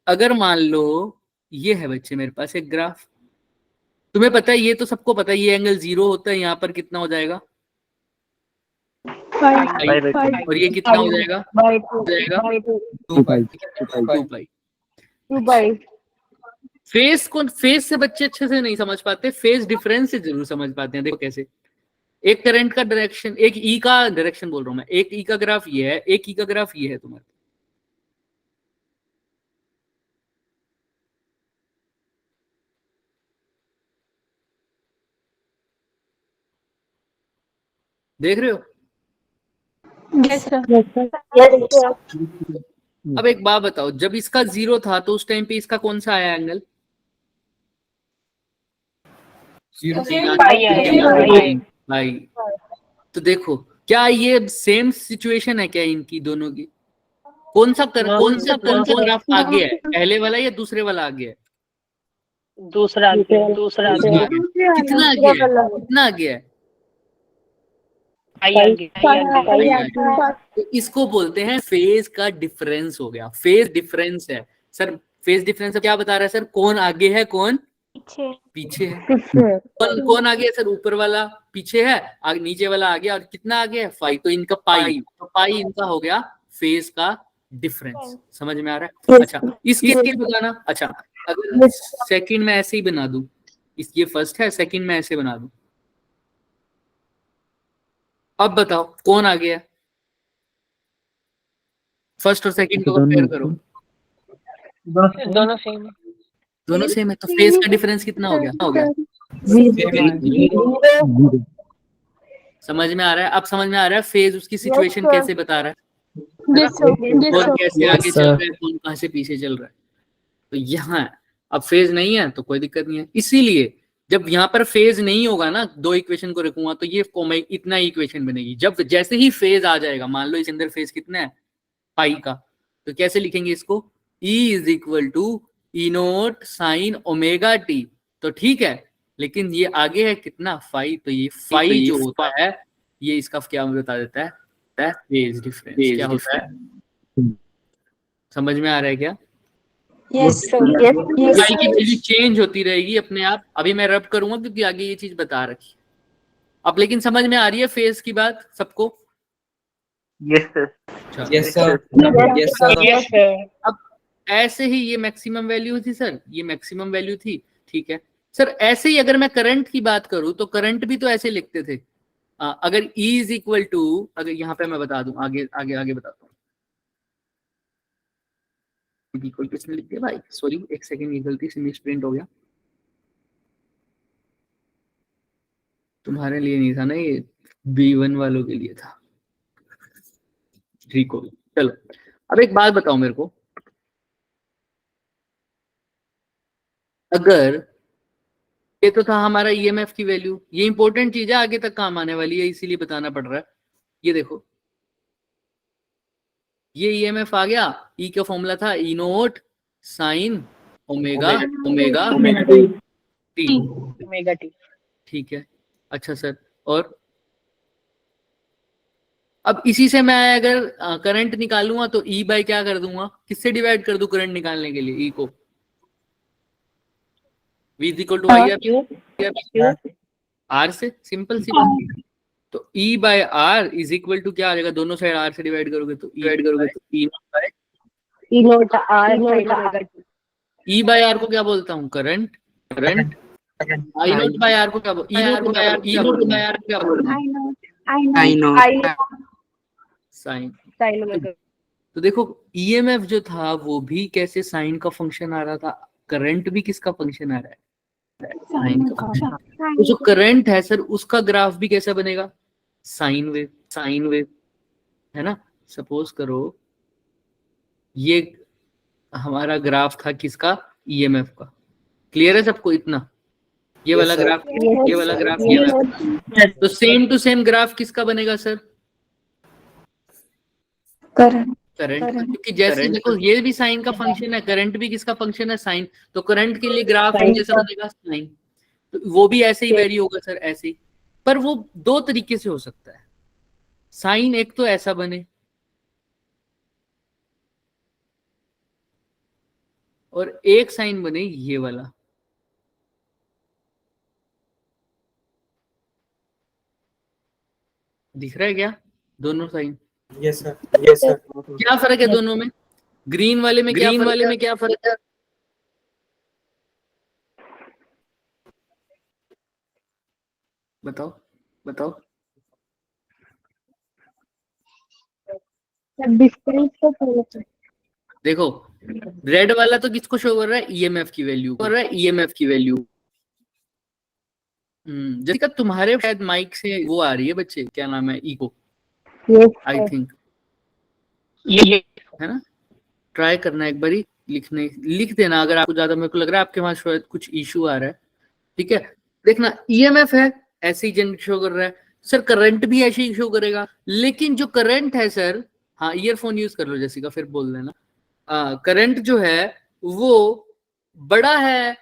Speaker 1: अगर मान लो ये है बच्चे मेरे पास एक ग्राफ, तुम्हें पता है, ये तो सबको पता है, ये एंगल 0 होता है, यहाँ पर कितना हो जाएगा 5, और ये कितना हो जाएगा 2 पाई। फेस को, फेस से बच्चे अच्छे से नहीं समझ पाते, फेस डिफरेंस से जरूर समझ पाते हैं। देखो कैसे, एक करंट का डायरेक्शन, एक ई का डायरेक्शन बोल रहा हूं मैं, एक ई का ग्राफ ये है, एक ई का ग्राफ ये है तुम्हारा। देख रहे हो?
Speaker 2: Yes sir.
Speaker 1: अब एक बात बताओ, जब इसका 0 था तो उस टाइम पे इसका कौन सा आया एंगल?
Speaker 3: 0
Speaker 1: भाई। तो देखो क्या ये सेम सिचुएशन है क्या इनकी दोनों की? कौन सा ग्राफ आगे है, पहले वाला या दूसरे वाला आगे है?
Speaker 2: दूसरा
Speaker 1: कितना आगे है, कितना आगे है? तो इसको बोलते हैं फेज का डिफरेंस हो गया, फेज डिफरेंस है सर। फेज डिफरेंस क्या बता रहा है सर, कौन आगे है कौन पीछे है। कौन आगे है सर, ऊपर वाला पीछे है, आगे नीचे वाला आगे, और कितना आगे है 5, तो इनका पाई, तो पाई इनका हो गया फेज का डिफरेंस। समझ में आ रहा है? अच्छा इसके बताना। अच्छा अगर सेकंड में ऐसे ही बना दूं, ये फर्स्ट है, सेकंड में ऐसे बना दूं, अब बताओ कौन आगे है? फर्स्ट और सेकंड को कंपेयर करो, दोनों सेम है, तो फेज का डिफरेंस कितना हो गया? समझ में आ रहा है? अब समझ में आ रहा है फेज उसकी सिचुएशन कैसे बता रहा है, कौन कैसे आगे चल रहा है, कौन कहां से पीछे चल रहा है। तो यहाँ अब फेज नहीं है तो कोई दिक्कत नहीं है। इसीलिए जब यहाँ पर फेज नहीं होगा ना, दो इक्वेशन को रखूंगा तो ये इतना इक्वेशन बनेगी। जब जैसे ही फेज आ जाएगा, मान लो इस अंदर फेज कितना है पाई का, तो कैसे लिखेंगे इसको, E is equal to E naught sine omega T. तो ठीक है, लेकिन ये आगे है कितना 5, तो ये 5 जो होता है ये इसका क्या बता देता है, फेज डिफरेंस क्या होता है। समझ में आ रहा है क्या?
Speaker 2: यस
Speaker 1: पाई की वैल्यू चेंज होती रहेगी अपने आप। अभी मैं रब करूंगा क्योंकि आगे ये चीज बता रखी। अब लेकिन समझ में आ रही है फेज की बात सबको?
Speaker 3: Yes sir.
Speaker 1: अब ऐसे ही ये मैक्सिमम वैल्यू थी सर, ये मैक्सिमम वैल्यू थी, ठीक है सर। ऐसे ही अगर मैं करंट की बात करूं तो करंट भी तो ऐसे लिखते थे। अगर E इज इक्वल टू, अगर यहाँ पे मैं बता दूं, आगे आगे आगे बताता हूँ, इक्वल टू इसमें लिख दिया भाई, सॉरी एक सेकंड, ये गलती से मिस प्रिंट हो गया, तुम्हारे लिए नहीं था ना, ये B1 वालों के लिए था। ठीक हो, चलो अब एक बात बताओ मेरे को, अगर ये तो था हमारा ईएमएफ की वैल्यू, ये इंपॉर्टेंट चीज है, आगे तक काम आने वाली है, इसीलिए बताना पड़ रहा है। ये देखो ये ईएमएफ आ गया, ई का फॉर्मूला था ई नोट साइन ओमेगा टी। ठीक है, अच्छा सर। और अब इसी से मैं अगर करंट निकालूंगा तो ई बाय क्या कर दूंगा, किससे डिवाइड कर दूं करंट निकालने के लिए? ई को V is equal to I R से, सिंपल सी बात। तो E by R is equal to क्या आ जाएगा, दोनों साइड R से डिवाइड करोगे तो E बाय आर को क्या बोलता हूँ, current. I naught by R को क्या बोलता हूँ, साइन। तो देखो ईएमएफ जो था वो भी कैसे साइन का फंक्शन आ रहा था, करंट भी किसका फंक्शन आ रहा है, साइन का फंक्शन। तो जो करंट है सर उसका ग्राफ भी कैसा बनेगा, साइन वेव, साइन वेव, है ना। सपोज करो ये हमारा ग्राफ था किसका, ईएमएफ का। क्लियर है सबको इतना, ये वाला ग्राफ, ये वाला ग्राफ ईएमएफ। तो सेम टू सेम ग्राफ किसका बनेगा सर, करंट का, क्योंकि जैसे देखो ये भी साइन का फंक्शन है, करंट भी किसका फंक्शन है, साइन। तो करंट के लिए ग्राफ कैसा बनेगा, साइन। तो वो भी ऐसे ही वेरी होगा सर, ऐसे ही। पर वो दो तरीके से हो सकता है साइन, एक तो ऐसा बने और एक साइन बने ये वाला। दिख रहा है क्या दोनों sine?
Speaker 3: Yes sir, yes sir.
Speaker 1: क्या फर्क है दोनों में, ग्रीन वाले में क्या फर्क है? बताओ बताओ। देखो रेड वाला तो किसको शो कर रहा है, ईएमएफ की वैल्यू कर रहा है, ईएमएफ की वैल्यू। जैसे तुम्हारे शायद माइक से वो आ रही है बच्चे, क्या नाम है, इको, आई थिंक, ये है ना। ट्राई करना एक बारी, लिख देना अगर आपको ज्यादा, मेरे को लग रहा है आपके वहां शायद कुछ इशू आ रहा है। ठीक है, देखना ईएमएफ है ऐसे ही जनरेट शो कर रहा है सर, करंट भी ऐसे ही शो करेगा। लेकिन जो करंट है सर, हाँ ईयरफोन यूज कर लो जैसिका, फिर बोल देना। करंट जो है वो बड़ा है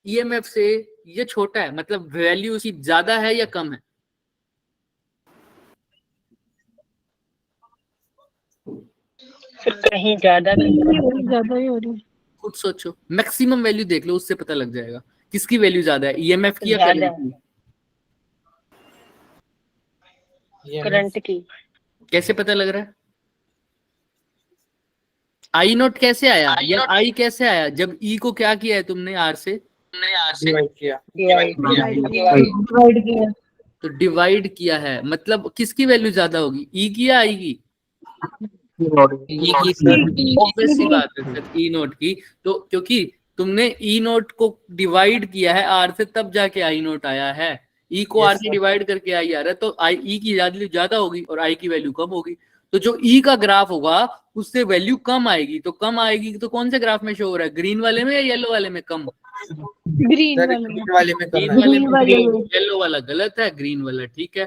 Speaker 1: ईएमएफ से, ये छोटा है, मतलब वैल्यू उसकी ज्यादा है या कम है?
Speaker 2: कहीं ज्यादा ही हो रही है।
Speaker 1: खुद सोचो, मैक्सिमम वैल्यू देख लो, उससे पता लग जाएगा किसकी वैल्यू ज्यादा है, ईएमएफ की या करंट की।
Speaker 2: करंट की।
Speaker 1: कैसे पता लग रहा है? आई नोट कैसे आया, या आई कैसे आया जब ई को क्या किया है तुमने, आर से
Speaker 3: डिवाइड किया।
Speaker 1: तो डिवाइड किया है, मतलब किसकी वैल्यू ज्यादा होगी, ई की या आई की? ऑब्वियस सी बात है सर, ई नोट की। तो क्योंकि तुमने ई नोट को डिवाइड किया है आर से, तब जाके आई नोट आया है। ई को आर से डिवाइड करके आई आ रहा है, तो आई ई की वैल्यू ज्यादा होगी और आई की वैल्यू कम होगी। तो जो ई का ग्राफ होगा उससे वैल्यू कम आएगी, तो कम आएगी तो कौन से ग्राफ में शो हो रहा है, ग्रीन वाले में या येलो वाले में कम?
Speaker 3: ग्रीन वाले में
Speaker 1: ग्रीन वाले में। येलो वाला गलत है, ग्रीन वाला ठीक है।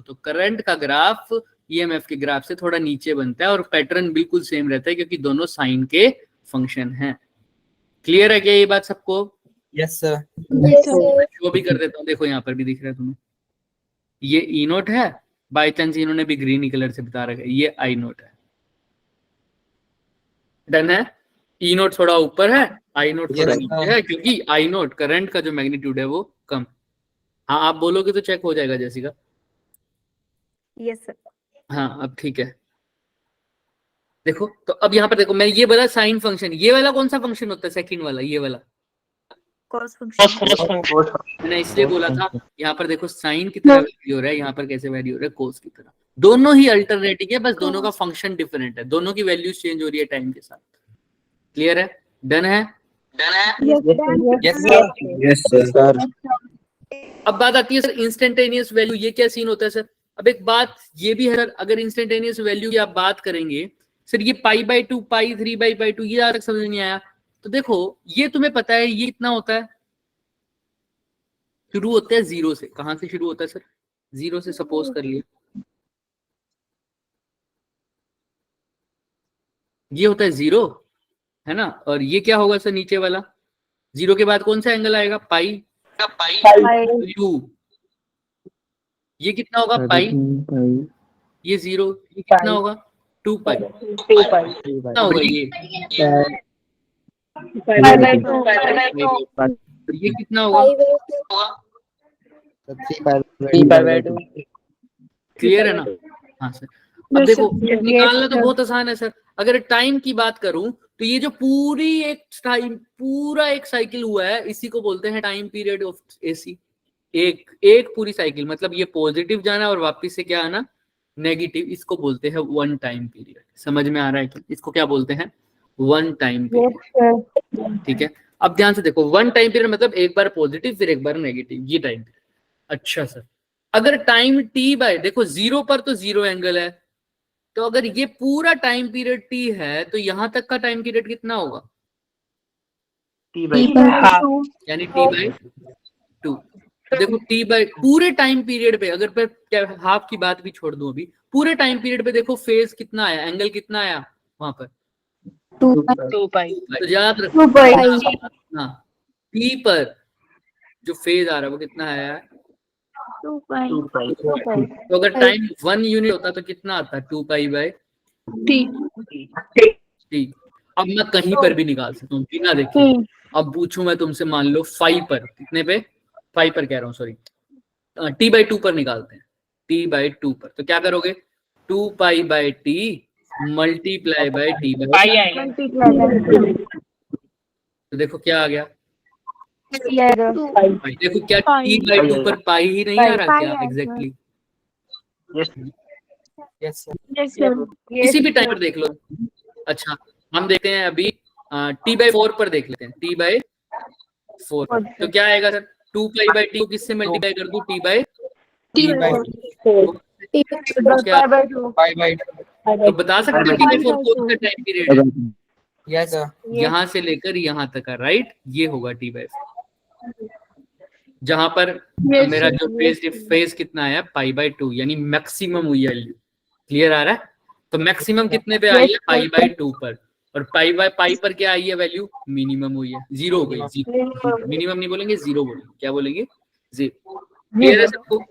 Speaker 1: तो करंट का ग्राफ ईएमएफ के ग्राफ से थोड़ा नीचे बनता है और पैटर्न बिल्कुल सेम रहता है क्योंकि दोनों साइन के फंक्शन हैं। क्लियर है क्या ये बात सबको?
Speaker 3: Yes sir.
Speaker 1: वो भी कर देता हूँ, देखो यहाँ पर भी दिख रहा है तुम्हें, ये ई नोट है, बाई चांस इन्होंने भी ग्रीन कलर से बता रखा है, ये आई नोट है। डन है, ई नोट थोड़ा ऊपर है, आई नोट थोड़ा नीचे है, क्योंकि आई नोट करंट का जो मैग्नीट्यूड है वो कम। हाँ आप बोलोगे तो चेक हो जाएगा जैसिका।
Speaker 2: Yes sir.
Speaker 1: हाँ अब ठीक है। देखो तो अब यहाँ पर देखो, मैं ये बोला साइन फंक्शन, ये वाला कौन सा फंक्शन होता है, सेकंड वाला, ये वाला
Speaker 2: कॉस फंक्शन।
Speaker 1: मैंने इसलिए बोला था। यहाँ पर देखो साइन की तरह वैरी हो रहा है, यहाँ पर कैसे वैरी हो रहा है, कोस की तरह। दोनों ही अल्टरनेटिंग है, बस दोनों का फंक्शन डिफरेंट है, दोनों की वैल्यूज चेंज हो रही है टाइम के साथ। क्लियर है? डन है?
Speaker 3: Yes sir.
Speaker 1: अब बात आती है सर इंस्टेंटेनियस वैल्यू, ये क्या सीन होता है सर? अब एक बात ये भी है सर, अगर इंस्टेंटेनियस वैल्यू की आप बात करेंगे सर, ये π/2 π3/2 ये आज तक समझ नहीं आया। तो देखो ये तुम्हें पता है ये कितना होता है, शुरू होता है जीरो से। कहां से शुरू होता है सर? जीरो से। सपोज कर लिए ये होता है जीरो, है ना। और ये क्या होगा सर, नीचे वाला जीरो के बाद कौन सा एंगल आएगा, π/2। ये कितना होगा, पाई, ये जीरो, ये कितना होगा, 2π। कितना होगा ये कितना होगा,
Speaker 3: 3π/2।
Speaker 1: क्लियर है ना? हाँ सर। अब देखो निकालना तो बहुत आसान है सर। अगर टाइम की बात करूं तो ये जो पूरी एक टाइम, पूरा एक साइकिल हुआ है, इसी को बोलते हैं टाइम पीरियड ऑफ एसी। एक पूरी साइकिल, मतलब ये पॉजिटिव जाना और वापस से क्या आना, नेगेटिव, इसको बोलते हैं वन टाइम पीरियड। समझ में आ रहा है क्या? इसको क्या बोलते हैं, वन टाइम पीरियड। ठीक है। अब ध्यान से देखो, वन टाइम पीरियड मतलब एक बार पॉजिटिव फिर एक बार नेगेटिव, ये टाइम पीरियड। अच्छा सर, अगर टाइम टी बाय, देखो जीरो पर तो जीरो एंगल है, तो अगर ये पूरा टाइम पीरियड टी है तो यहां तक का टाइम पीरियड कितना होगा?
Speaker 2: T/2
Speaker 1: यानी टी बाय 2। देखो टी बाय पूरे टाइम पीरियड पे, अगर मैं हाफ की बात भी छोड़ दूं, अभी पूरे टाइम पीरियड पे देखो फेज कितना आया, एंगल कितना आया वहां पर?
Speaker 2: 2π
Speaker 1: तो याद रखो
Speaker 2: 2π
Speaker 1: हाँ, टी पर जो फेज आ रहा है वो कितना आया है?
Speaker 2: 2π
Speaker 1: तो अगर टाइम 1 यूनिट होता तो कितना आता? 2π/t। अब मैं कहीं पर भी निकाल सकता हूँ बिना देखे। अब पूछूं मैं तुमसे, मान लो 5 पर, कितने पे? 5 पर कह रहा हूँ, सॉरी, t/2 पर निकालते हैं, t/2 पर, तो क्या करोगे? 2π/t multiply by t/2। तो देखो क्या आ गया, देखो क्या t/2 पर पाई ही नहीं आ रहा क्या? एग्जैक्टली किसी भी टाइम पर देख लो। अच्छा, हम देखते हैं अभी t/4 पर देख लेते हैं, t/4 पर तो क्या आएगा सर? 2π/t को किससे मल्टीप्लाई कर दूं? तो बता सकते हो t/4 कौन सा टाइम पीरियड है?
Speaker 3: Yes sir.
Speaker 1: यहाँ से लेकर यहाँ तक का, राइट, ये होगा t/4, जहां पर मेरा जो फेज कितना आया? π/2, यानी मैक्सिमम हुई है वैल्यू। क्लियर आ रहा है? तो मैक्सिमम कितने पे आई है? π/2 पर। और पाई पर क्या आई है वैल्यू? मिनिमम हुई है, जीरो हो गई। जीरो, मिनिमम नहीं बोलेंगे, जीरो बोलेंगे। क्या बोलेंगे? जीरो। क्लियर है सबको?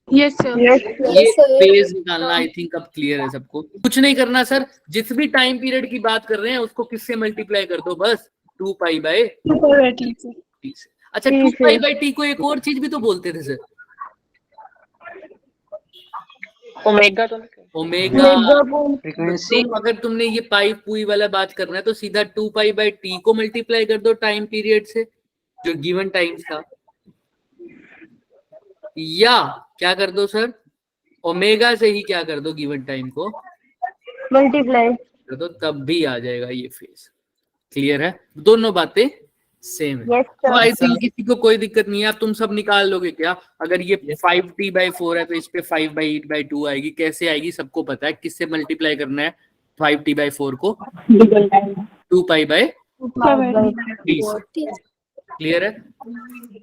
Speaker 2: Yes sir.
Speaker 1: ये फेज निकालना आई थिंक अब क्लियर है सबको। कुछ नहीं करना सर, जिस भी टाइम पीरियड की बात कर रहे हैं उसको किससे मल्टीप्लाई कर दो? बस 2π/t से। अच्छा, 2π/t को एक और चीज भी तो बोलते थे सर,
Speaker 2: ओमेगा। तो
Speaker 1: ओमेगा
Speaker 2: फ्रीक्वेंसी।
Speaker 1: अगर तुमने ये पाई पुई वाला बात करना है तो सीधा 2π/t को मल्टीप्लाई कर दो टाइम पीरियड से जो गिवन टाइम था, या क्या कर दो सर? ओमेगा से ही क्या कर दो? गिवन टाइम को
Speaker 2: मल्टीप्लाई
Speaker 1: कर दो, तब भी आ जाएगा ये फेज। क्लियर है? दोनों बातें सेम है। तो आई थिंक किसी को कोई दिक्कत नहीं है। अब तुम सब निकाल लोगे क्या? अगर ये 5t/4 है तो इस पे 5/8/2 आएगी। कैसे आएगी सबको पता है, किससे मल्टीप्लाई करना है 5t/4 को? 2π/t से। क्लियर है?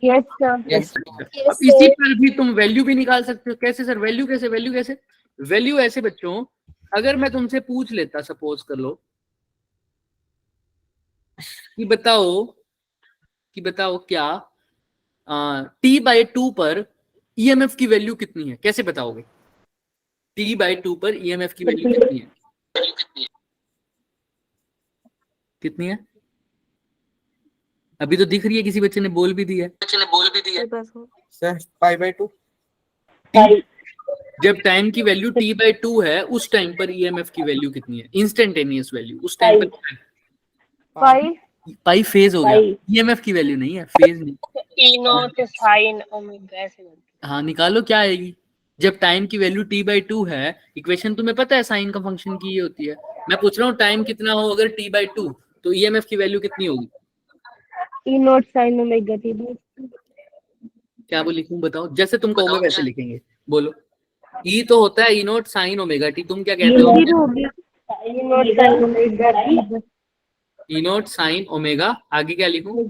Speaker 2: Yes sir.
Speaker 3: यस
Speaker 1: अब इसी पर भी तुम वैल्यू भी निकाल सकते हो। कैसे सर? वैल्यू कैसे? वैल्यू कैसे? वैल्यू ऐसे बच्चों, अगर मैं तुमसे पूछ लेता, सपोज कर लो कि बताओ क्या t/2 पर ईएमएफ की वैल्यू कितनी है? कैसे बताओगे? t/2 पर ईएमएफ की वैल्यू कितनी है? कितनी है? अभी तो दिख रही है, किसी बच्चे ने बोल भी दिया है।
Speaker 3: सर 5/2।
Speaker 1: जब टाइम की वैल्यू t/2 है उस टाइम पर ईएमएफ की वैल्यू कितनी है? इंस्टेंटेनियस वैल्यू उस टाइम पर। पाई फेज हो गया, ईएमएफ की वैल्यू नहीं है, फेज नहीं।
Speaker 2: E0 sin ओमेगा ऐसे।
Speaker 1: हाँ, निकालो क्या आएगी। जब टाइम की वैल्यू t/2 है, इक्वेशन तुम्हें पता है साइन का फंक्शन की ये होती है। मैं पूछ रहा हूँ टाइम कितना हो अगर t/2, तो ईएमएफ की वैल्यू कितनी होगी?
Speaker 2: E0 sin omega t।
Speaker 1: क्या वो लिखूं बताओ? जैसे तुम कहोगे वैसे लिखेंगे। बोलो। ई तो होता है E0 sin ओमेगा t, तुम क्या कहते हो? E0 sin ओमेगा, आगे क्या लिखूं?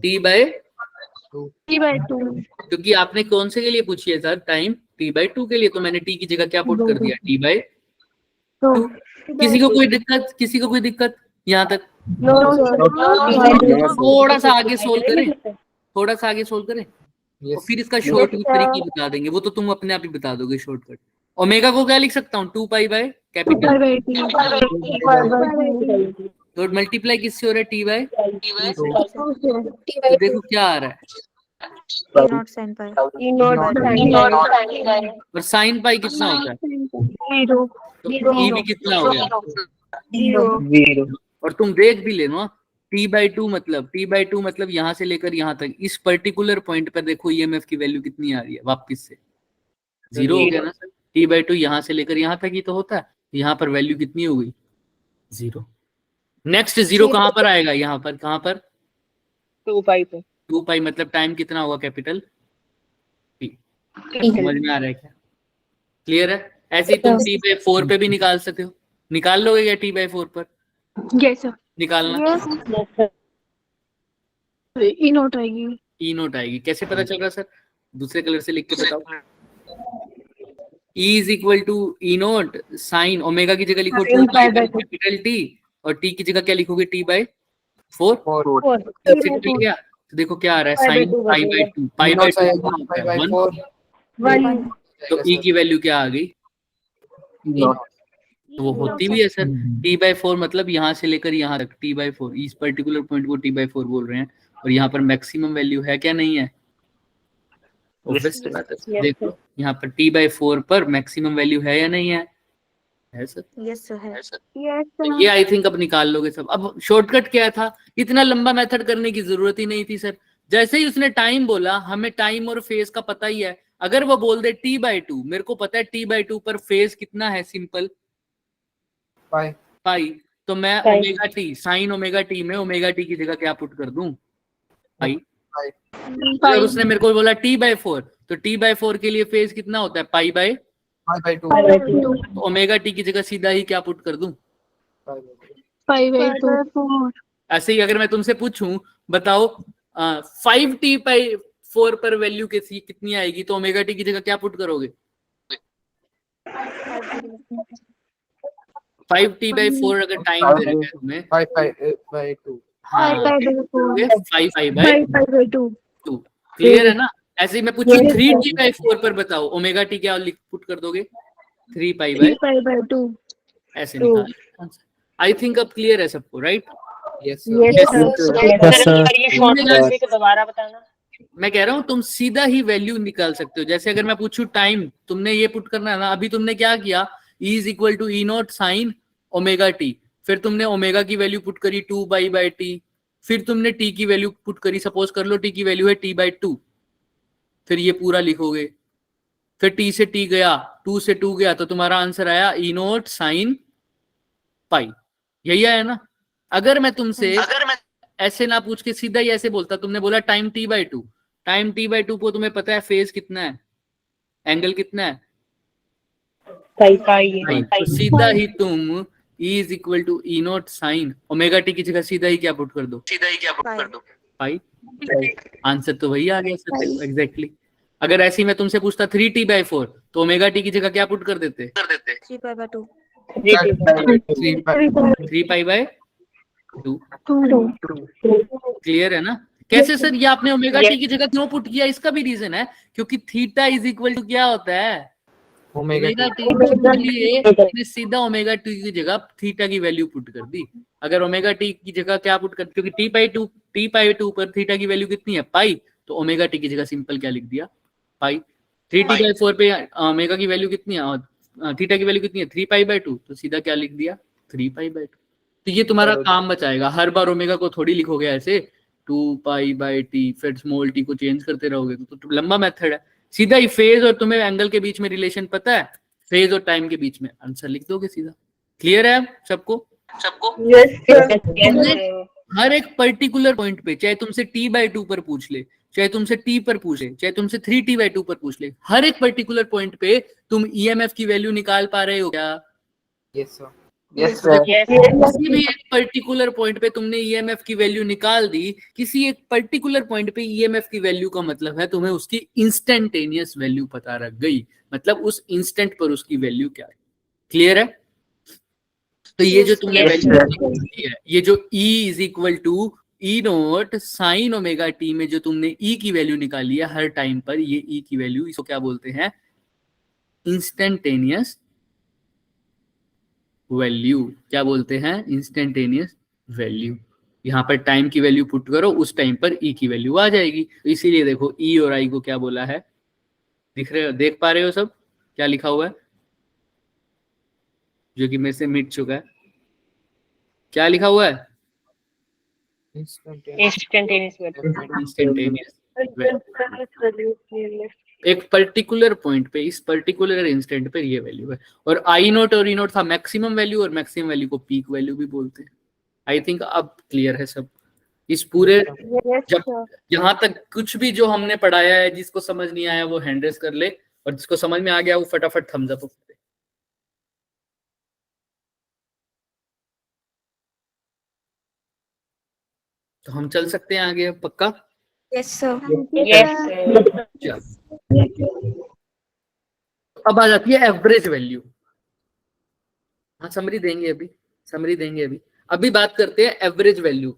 Speaker 1: t/2, क्योंकि आपने कौन से के लिए पूछी है सर? टाइम t/2 के लिए, तो मैंने t की जगह क्या पुट कर दिया? t/2। किसी को कोई दिक्कत? किसी को कोई दिक्कत यहाँ तक? थोड़ा सा आगे सोल्व करें, थोड़ा सा आगे सोल्व करें और फिर इसका शॉर्टकट तरीके बता देंगे। वो तो तुम अपने आप ही बता दोगे शॉर्टकट। ओमेगा को क्या लिख सकता हूँ? 2π/ कैपिटल तो मल्टीप्लाई किससे हो रहा है? t/2 से। तो देखो क्या आ रहा है, और साइन पाई कितना होता है? तो ई भी कितना हो गया? और तुम देख भी लेना, t/2 मतलब यहाँ से लेकर यहाँ तक, इस पर्टिकुलर पॉइंट पर देखो ईएमएफ की वैल्यू कितनी आ रही है वापस से? जीरो हो गया ना सर। t/2 यहाँ से लेकर यहाँ तक ही तो होता है, यहाँ पर वैल्यू कितनी हो गई? जीरो। नेक्स्ट जीरो कहाँ पर आएगा, यहाँ पर, कहाँ पर,
Speaker 2: 2 पाई पे।
Speaker 1: 2 पाई मतलब टाइम कितना होगा, कैपिटल T। समझ में आ रहा है क्या, क्लियर है? ऐसे ही तुम T/4 पे भी निकाल सकते हो, निकाल लोगे क्या T/4 पर?
Speaker 2: Yes sir.
Speaker 1: निकालना
Speaker 2: ई नोट आएगी।
Speaker 1: ई नोट आएगी, कैसे पता चल रहा सर? दूसरे कलर से लिख के बताओ। E is equal to E naught sine omega की जगह लिखो 2 पाई कैपिटल T, और T की जगह क्या लिखोगे, T/4। ठीक है, तो देखो क्या आ रहा है, साइन पाई/2, पाई/2 1, तो E की वैल्यू क्या आ गई, तो वो होती भी है सर। T/4 मतलब यहाँ से लेकर यहाँ तक T/4, इस पर्टिकुलर पॉइंट को T/4 बोल रहे हैं, और यहाँ पर मैक्सिमम वैल्यू है क्या, नहीं है? ऑब्वियसली बात है, देखो यहाँ पर T/4 पर मैक्सिमम वैल्यू है या नहीं है? है सर।
Speaker 2: यस सर है।
Speaker 1: तो ये आई थिंक अब निकाल लोगे सब। अब शॉर्टकट क्या था, इतना लंबा मेथड करने की जरूरत ही नहीं थी सर। जैसे ही उसने टाइम बोला, हमें टाइम और फेज का पता ही है। अगर वो बोल दे T/2, मेरे को पता है T/2 पर फेज कितना है, सिंपल पाई, तो मैं omega T, sign omega T में ओमेगा टी की जगह क्या पुट कर दूं, पाई। अगर उसने मेरे को बोला T/4, तो T/4 के लिए फेज कितना होता है, पाई/2। तो ओमेगा टी की जगह सीधा ही क्या पुट कर दूं,
Speaker 2: पाई/2।
Speaker 1: ऐसे ही अगर मैं तुमसे पूछूं, बताओ 5T/4 पर वैल्यू कितनी आएगी, तो ओमेगा टी की जगह क्या पुट करोगे, 5T/4 अगर टाइम दे रखा है तुम्हें,
Speaker 3: 5/2।
Speaker 1: हाँ 5/2, क्लियर है ना? ऐसे ही मैं पूछूं 3T/4 पर बताओ, ओमेगा टी क्या पुट कर दोगे, 3π/2, ऐसे निकाल। आई थिंक अब क्लियर है सबको, राइट?
Speaker 2: दोबारा बताना।
Speaker 1: मैं कह रहा हूँ तुम सीधा ही वैल्यू निकाल सकते हो। जैसे अगर मैं पूछूं टाइम, तुमने ये पुट करना है ना, अभी तुमने क्या किया, E is equal to E naught sine omega T, फिर तुमने ओमेगा की वैल्यू पुट करी 2π/T, फिर तुमने T की वैल्यू पुट करी, सपोज कर लो T की वैल्यू है T/2, फिर ये पूरा लिखोगे, फिर T से T गया, 2 से 2 गया, तो तुम्हारा आंसर आया ई नॉट साइन पाई, यही आया ना? अगर मैं तुमसे ऐसे ना पूछ के सीधा ही ऐसे बोलता, तुमने बोला टाइम T/2, टाइम T/2 को तुम्हें पता है फेज कितना है, एंगल कितना है, तो सीधा ही तुम E is equal to E naught sine omega T की जगह सीधा ही क्या पुट कर दो, पाई। आंसर तो वही आ गया सर, एग्जैक्टली। अगर ऐसे ही मैं तुमसे पूछता 3T/4, तो ओमेगा टी की जगह क्या पुट कर देते,
Speaker 2: 3π/2।
Speaker 1: 3π/2। क्लियर है ना? कैसे सर, ये आपने ओमेगा टी की जगह क्यों पुट किया, इसका भी रीजन है, क्योंकि थीटा इज इक्वल टू क्या होता है, ओमेगा टी के लिए सीधा ओमेगा टी की जगह थीटा की वैल्यू पुट कर दी। अगर ओमेगा टी की जगह क्या पुट कर, क्योंकि T/2 पर थीटा की वैल्यू कितनी है, पाई, तो ओमेगा टी की जगह सिंपल क्या लिख दिया, पाई। 3T/4 पे ओमेगा की वैल्यू कितनी है और थीटा की वैल्यू कितनी है, 3π/2, तो सीधा क्या लिख दिया, 3π/2। तो ये तुम्हारा काम बचाएगा, हर बार ओमेगा को थोड़ी लिखोगे ऐसे 2π/T, फिर स्मॉल टी को चेंज करते रहोगे, तो लंबा मेथड है। सीधा ही फेज और तुम्हें एंगल के बीच में रिलेशन पता है, फेज और टाइम के बीच में, आंसर लिख दोगे सीधा। क्लियर है सबको? हर एक पर्टिकुलर पॉइंट पे, चाहे तुमसे T/2 पर पूछ ले, चाहे तुमसे T पर पूछे, चाहे तुमसे 3T/2 पर पूछ ले, हर एक पर्टिकुलर पॉइंट पे तुम EMF की वैल्यू निकाल पा रहे हो क्या?
Speaker 3: Yes sir.
Speaker 1: किसी भी एक पर्टिकुलर पॉइंट पे तुमने EMF की वैल्यू निकाल दी, किसी एक पर्टिकुलर पॉइंट पे EMF की वैल्यू का मतलब है तुम्हें उसकी इंस्टेंटेनियस वैल्यू पता रख गई, मतलब उस इंस्टेंट पर उसकी वैल्यू क्या है। क्लियर है? तो ये जो तुमने वैल्यू है, ये जो E is equal to E naught sine omega T में जो तुमने E की वैल्यू निकाली है हर टाइम पर, ये E की वैल्यू, इसको क्या बोलते हैं, इंस्टेंटेनियस वैल्यू। क्या बोलते हैं, इंस्टेंटेनियस वैल्यू। यहाँ पर टाइम की वैल्यू पुट करो, उस टाइम पर E की वैल्यू आ जाएगी। तो इसीलिए देखो E और I को क्या बोला है, दिख रहे हो, देख पा रहे हो सब क्या लिखा हुआ है, जो कि मेरे से मिट चुका है, क्या लिखा हुआ है,
Speaker 2: इंस्टेंटेनियस।
Speaker 1: एक पर्टिकुलर पॉइंट पे, इस पर्टिकुलर इंस्टेंट पर ये वैल्यू है। और आई नोट और ई नोट था मैक्सिमम वैल्यू, और मैक्सिमम वैल्यू को पीक वैल्यू भी बोलते हैं। आई थिंक अब क्लियर है सब। इस पूरे जब यहाँ तक कुछ भी जो हमने पढ़ाया है, जिसको समझ नहीं आया वो हैंड रेस कर ले, और जिसको समझ में आ गया वो फटाफट थम्स अप। तो हम चल सकते हैं आगे अब, पक्का?
Speaker 2: Yes sir.
Speaker 1: अब आ जाती है एवरेज वैल्यू। हाँ समरी देंगे अभी, समरी देंगे अभी। अभी बात करते हैं एवरेज वैल्यू।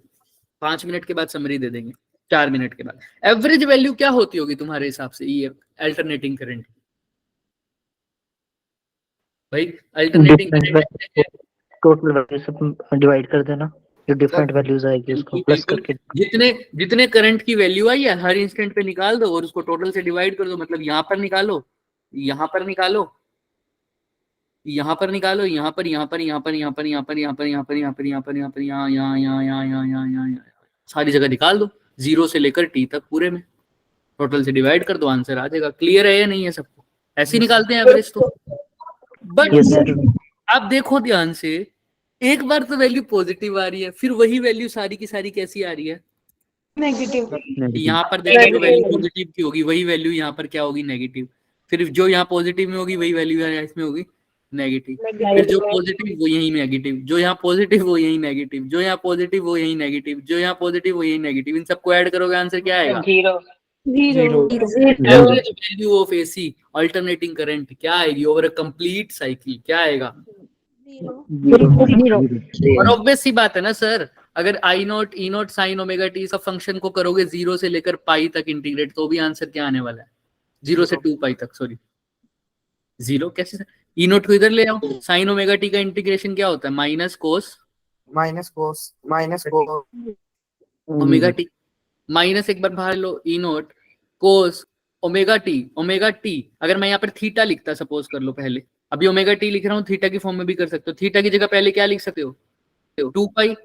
Speaker 1: 5 मिनट के बाद समरी दे देंगे, 4 मिनट के बाद। एवरेज वैल्यू क्या होती होगी तुम्हारे हिसाब से ये अल्टरनेटिंग करंट? भाई अल्टरनेटिंग करंट
Speaker 4: टोटल वैल्यू से डिवाइड कर देना, जो डिफरेंट वैल्यूज आएगी उसको प्लस करके।
Speaker 1: जितने करंट की वैल्यू आई है हर इंस्टेंट पे निकाल दो और उसको टोटल से डिवाइड कर दो। मतलब यहाँ पर निकालो, यहाँ पर निकालो, यहाँ पर निकालो, यहाँ पर, यहाँ पर, यहाँ पर, यहाँ पर, यहाँ पर, यहाँ पर, यहाँ पर, यहाँ पर, यहाँ पर, यहाँ पर, यहाँ, यहाँ, यहाँ, यहाँ, यहाँ, यहाँ, यहाँ, सारी जगह निकाल दो, 0 से लेकर t तक पूरे में टोटल से डिवाइड कर दो, आंसर आ जाएगा। क्लियर है या नहीं है सबको? ऐसे ही निकालते हैं एवरेज तो। बट आप देखो ध्यान से, एक बार तो वैल्यू पॉजिटिव आ रही है, फिर वही वैल्यू सारी की सारी कैसी आ रही है?
Speaker 2: नेगेटिव।
Speaker 1: यहाँ पर देखो तो वैल्यू पॉजिटिव की होगी, वही वैल्यू यहाँ पर क्या होगी? नेगेटिव। फिर जो यहाँ पॉजिटिव में होगी वही वैल्यू इसमें होगी नेगेटिव। फिर जो पॉजिटिव वो यही नेगेटिव, जो यहाँ पॉजिटिव वो यही नेगेटिव, जो यहाँ पॉजिटिव वो यही नेगेटिव, जो यहाँ पॉजिटिव वो यही नेगेटिव। इन सबको ऐड करोगे आंसर क्या आएगा? Average value of AC alternating current क्या आएगी ओवर अ कंप्लीट साइकिल? क्या आएगा? और ऑब्वियस सी बात है ना सर, अगर I naught E naught sine omega T सब फंक्शन को करोगे 0 से लेकर पाई तक इंटीग्रेट, तो भी आंसर क्या आने वाला है? 0 से 2 पाई तक। सॉरी 0 कैसे? ई नोट को इधर ले आओ। साइन ओमेगा टी का इंटीग्रेशन क्या होता है? Minus cos omega T, minus एक बार बाहर लो ई नोट कोस ओमेगा टी। अगर मैं यहाँ पर थीटा लिखता, सपोज कर लो, पहले अभी ओमेगा टी लिख रहा हूँ, थीटा की फॉर्म में भी कर सकते हो। थीटा की जगह पहले क्या लिख सकते हो? 2 पाई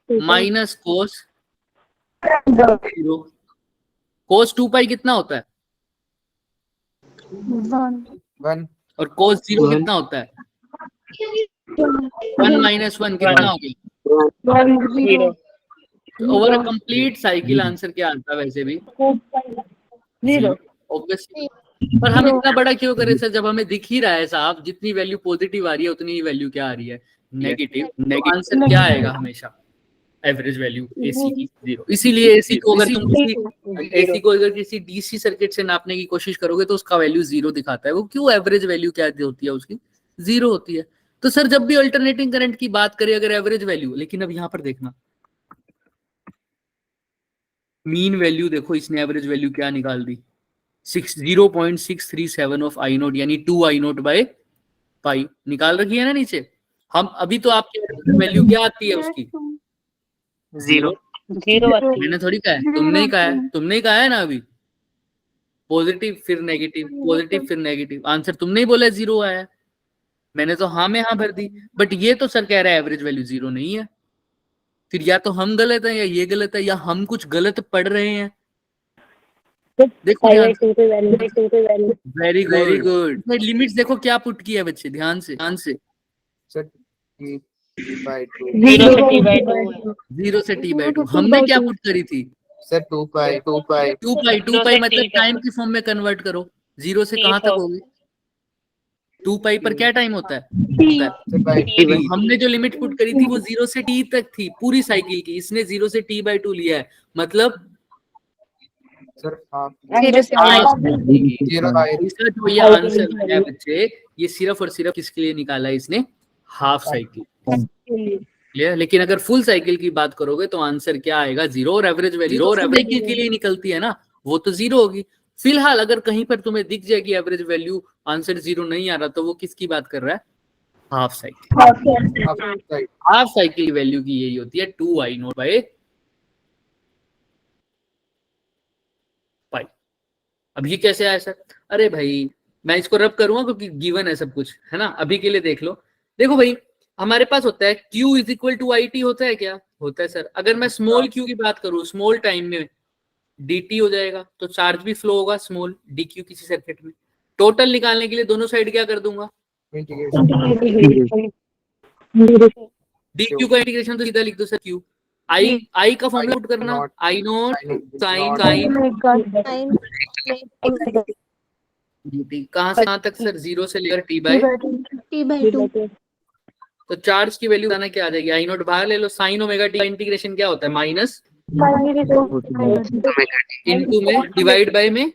Speaker 1: माइनस कोस 0। कोस 2 पाई कितना होता है?
Speaker 3: 1।
Speaker 1: और कोस 0 कितना होता है? 1 माइनस 1 कितना हो गया? Over a complete cycle answer क्या आता है वैसे भी? 0 ऑब्वियसली। पर हम इतना बड़ा क्यों करें सर, जब हमें दिख ही रहा है साहब, जितनी वैल्यू पॉजिटिव आ रही है उतनी ही वैल्यू क्या आ रही है? नेगेटिव। आंसर क्या आएगा हमेशा? एवरेज वैल्यू एसी की 0। इसीलिए एसी को अगर किसी डीसी सर्किट से नापने की कोशिश करोगे तो उसका वैल्यू 0 दिखाता है। वो क्यों? एवरेज वैल्यू क्या होती है उसकी? 0 होती है। तो सर जब भी अल्टरनेटिंग करंट की बात करें अगर एवरेज वैल्यू, लेकिन अब यहाँ पर देखना मीन वैल्यू देखो, इसने एवरेज वैल्यू क्या निकाल दी? 0.637 ऑफ आई नोट, यानी 2 आई नोट बाय पाई निकाल रखी है ना नीचे। हम अभी तो आपकी वैल्यू क्या आती है उसकी? 0। मैंने थोड़ी कहा है, तुमने ही कहा है, तुमने ही कहा है ना अभी। पॉजिटिव फिर नेगेटिव, पॉजिटिव फिर नेगेटिव, आंसर तुमने ही बोला 0 आया। मैंने तो हाँ में हाँ भर दी। बट ये तो सर कह रहा है एवरेज वैल्यू 0 नहीं है। फिर या तो हम गलत है या ये गलत है, या हम कुछ गलत पढ़ रहे हैं। देखो वेरी गुड। लिमिट्स देखो क्या पुट किया बच्चे, ध्यान से 0 से t/2। हमने क्या पुट करी थी
Speaker 3: सर? 2 पाई
Speaker 1: मतलब टाइम की फॉर्म में कन्वर्ट करो। 0 से कहां तक होगी? 2 पाई पर क्या टाइम होता है? हमने जो लिमिट पुट करी थी वो 0 से t तक थी पूरी साइकिल की। इसने 0 से t/2 लिया है, मतलब
Speaker 3: सर
Speaker 1: जो ये आंसर है बच्चे, ये सिर्फ और सिर्फ किसके लिए निकाला है इसने? Half cycle. क्लियर? लेकिन अगर फुल साइकिल की बात करोगे तो आंसर क्या आएगा? 0। और एवरेज वैल्यू और एवरेज के लिए निकलती है ना, वो तो 0 होगी। फिलहाल अगर कहीं पर तुम्हें दिख जाए कि एवरेज वैल्यू आंसर 0 नहीं आ रहा, तो वो किसकी बात कर रहा है? Half cycle. Half cycle value की यही होती है 2 आई नोट बाय पाई। अब ये कैसे आया सर? अरे भाई मैं इसको रब करूंगा क्योंकि गिवन है सब कुछ, है ना। अभी के लिए देख लो। देखो भाई हमारे पास होता है Q is equal to I T, होता है क्या? होता है सर। अगर मैं स्मॉल q की बात करूं, स्मॉल टाइम में dt हो जाएगा, तो चार्ज भी फ्लो होगा स्मॉल dq किसी सर्किट में। टोटल निकालने के लिए दोनों साइड क्या कर दूंगा? डी क्यू का इंटीग्रेशन तो सीधा लिख दो सर, क्यू आई का फॉर्मूला पुट करना, आई नॉट साइन कहाँ से कहाँ तक सर, 0 से लेकर टी बाई
Speaker 2: 2
Speaker 1: तो चार्ज की वैल्यू बताना क्या आ जाएगी, आई नॉट बाहर ले लो, साइन ओमेगा टी का इंटीग्रेशन क्या होता है, माइनस इनटू में डिवाइड बाय में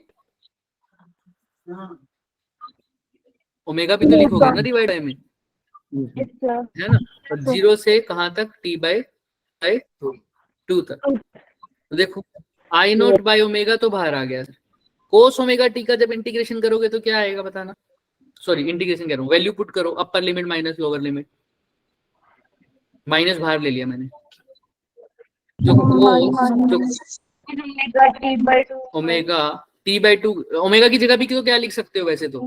Speaker 1: ओमेगा भी तो लिखोगे ना डिवाइड बाय में, है ना। और 0 से कहाँ तक, टी बाई 2 तक। तो देखो आई नॉट बाय ओमेगा तो बाहर आ गया, कोस ओमेगा टी का जब इंटीग्रेशन करोगे तो क्या आएगा बताना, सॉरी इंटीग्रेशन कह रहा हूँ, वैल्यू पुट करो, upper limit minus lower limit, minus बाहर ले लिया मैंने, जो ओमेगा टी बाई 2, ओमेगा की जगह भी तो क्या लिख सकते हो वैसे तो,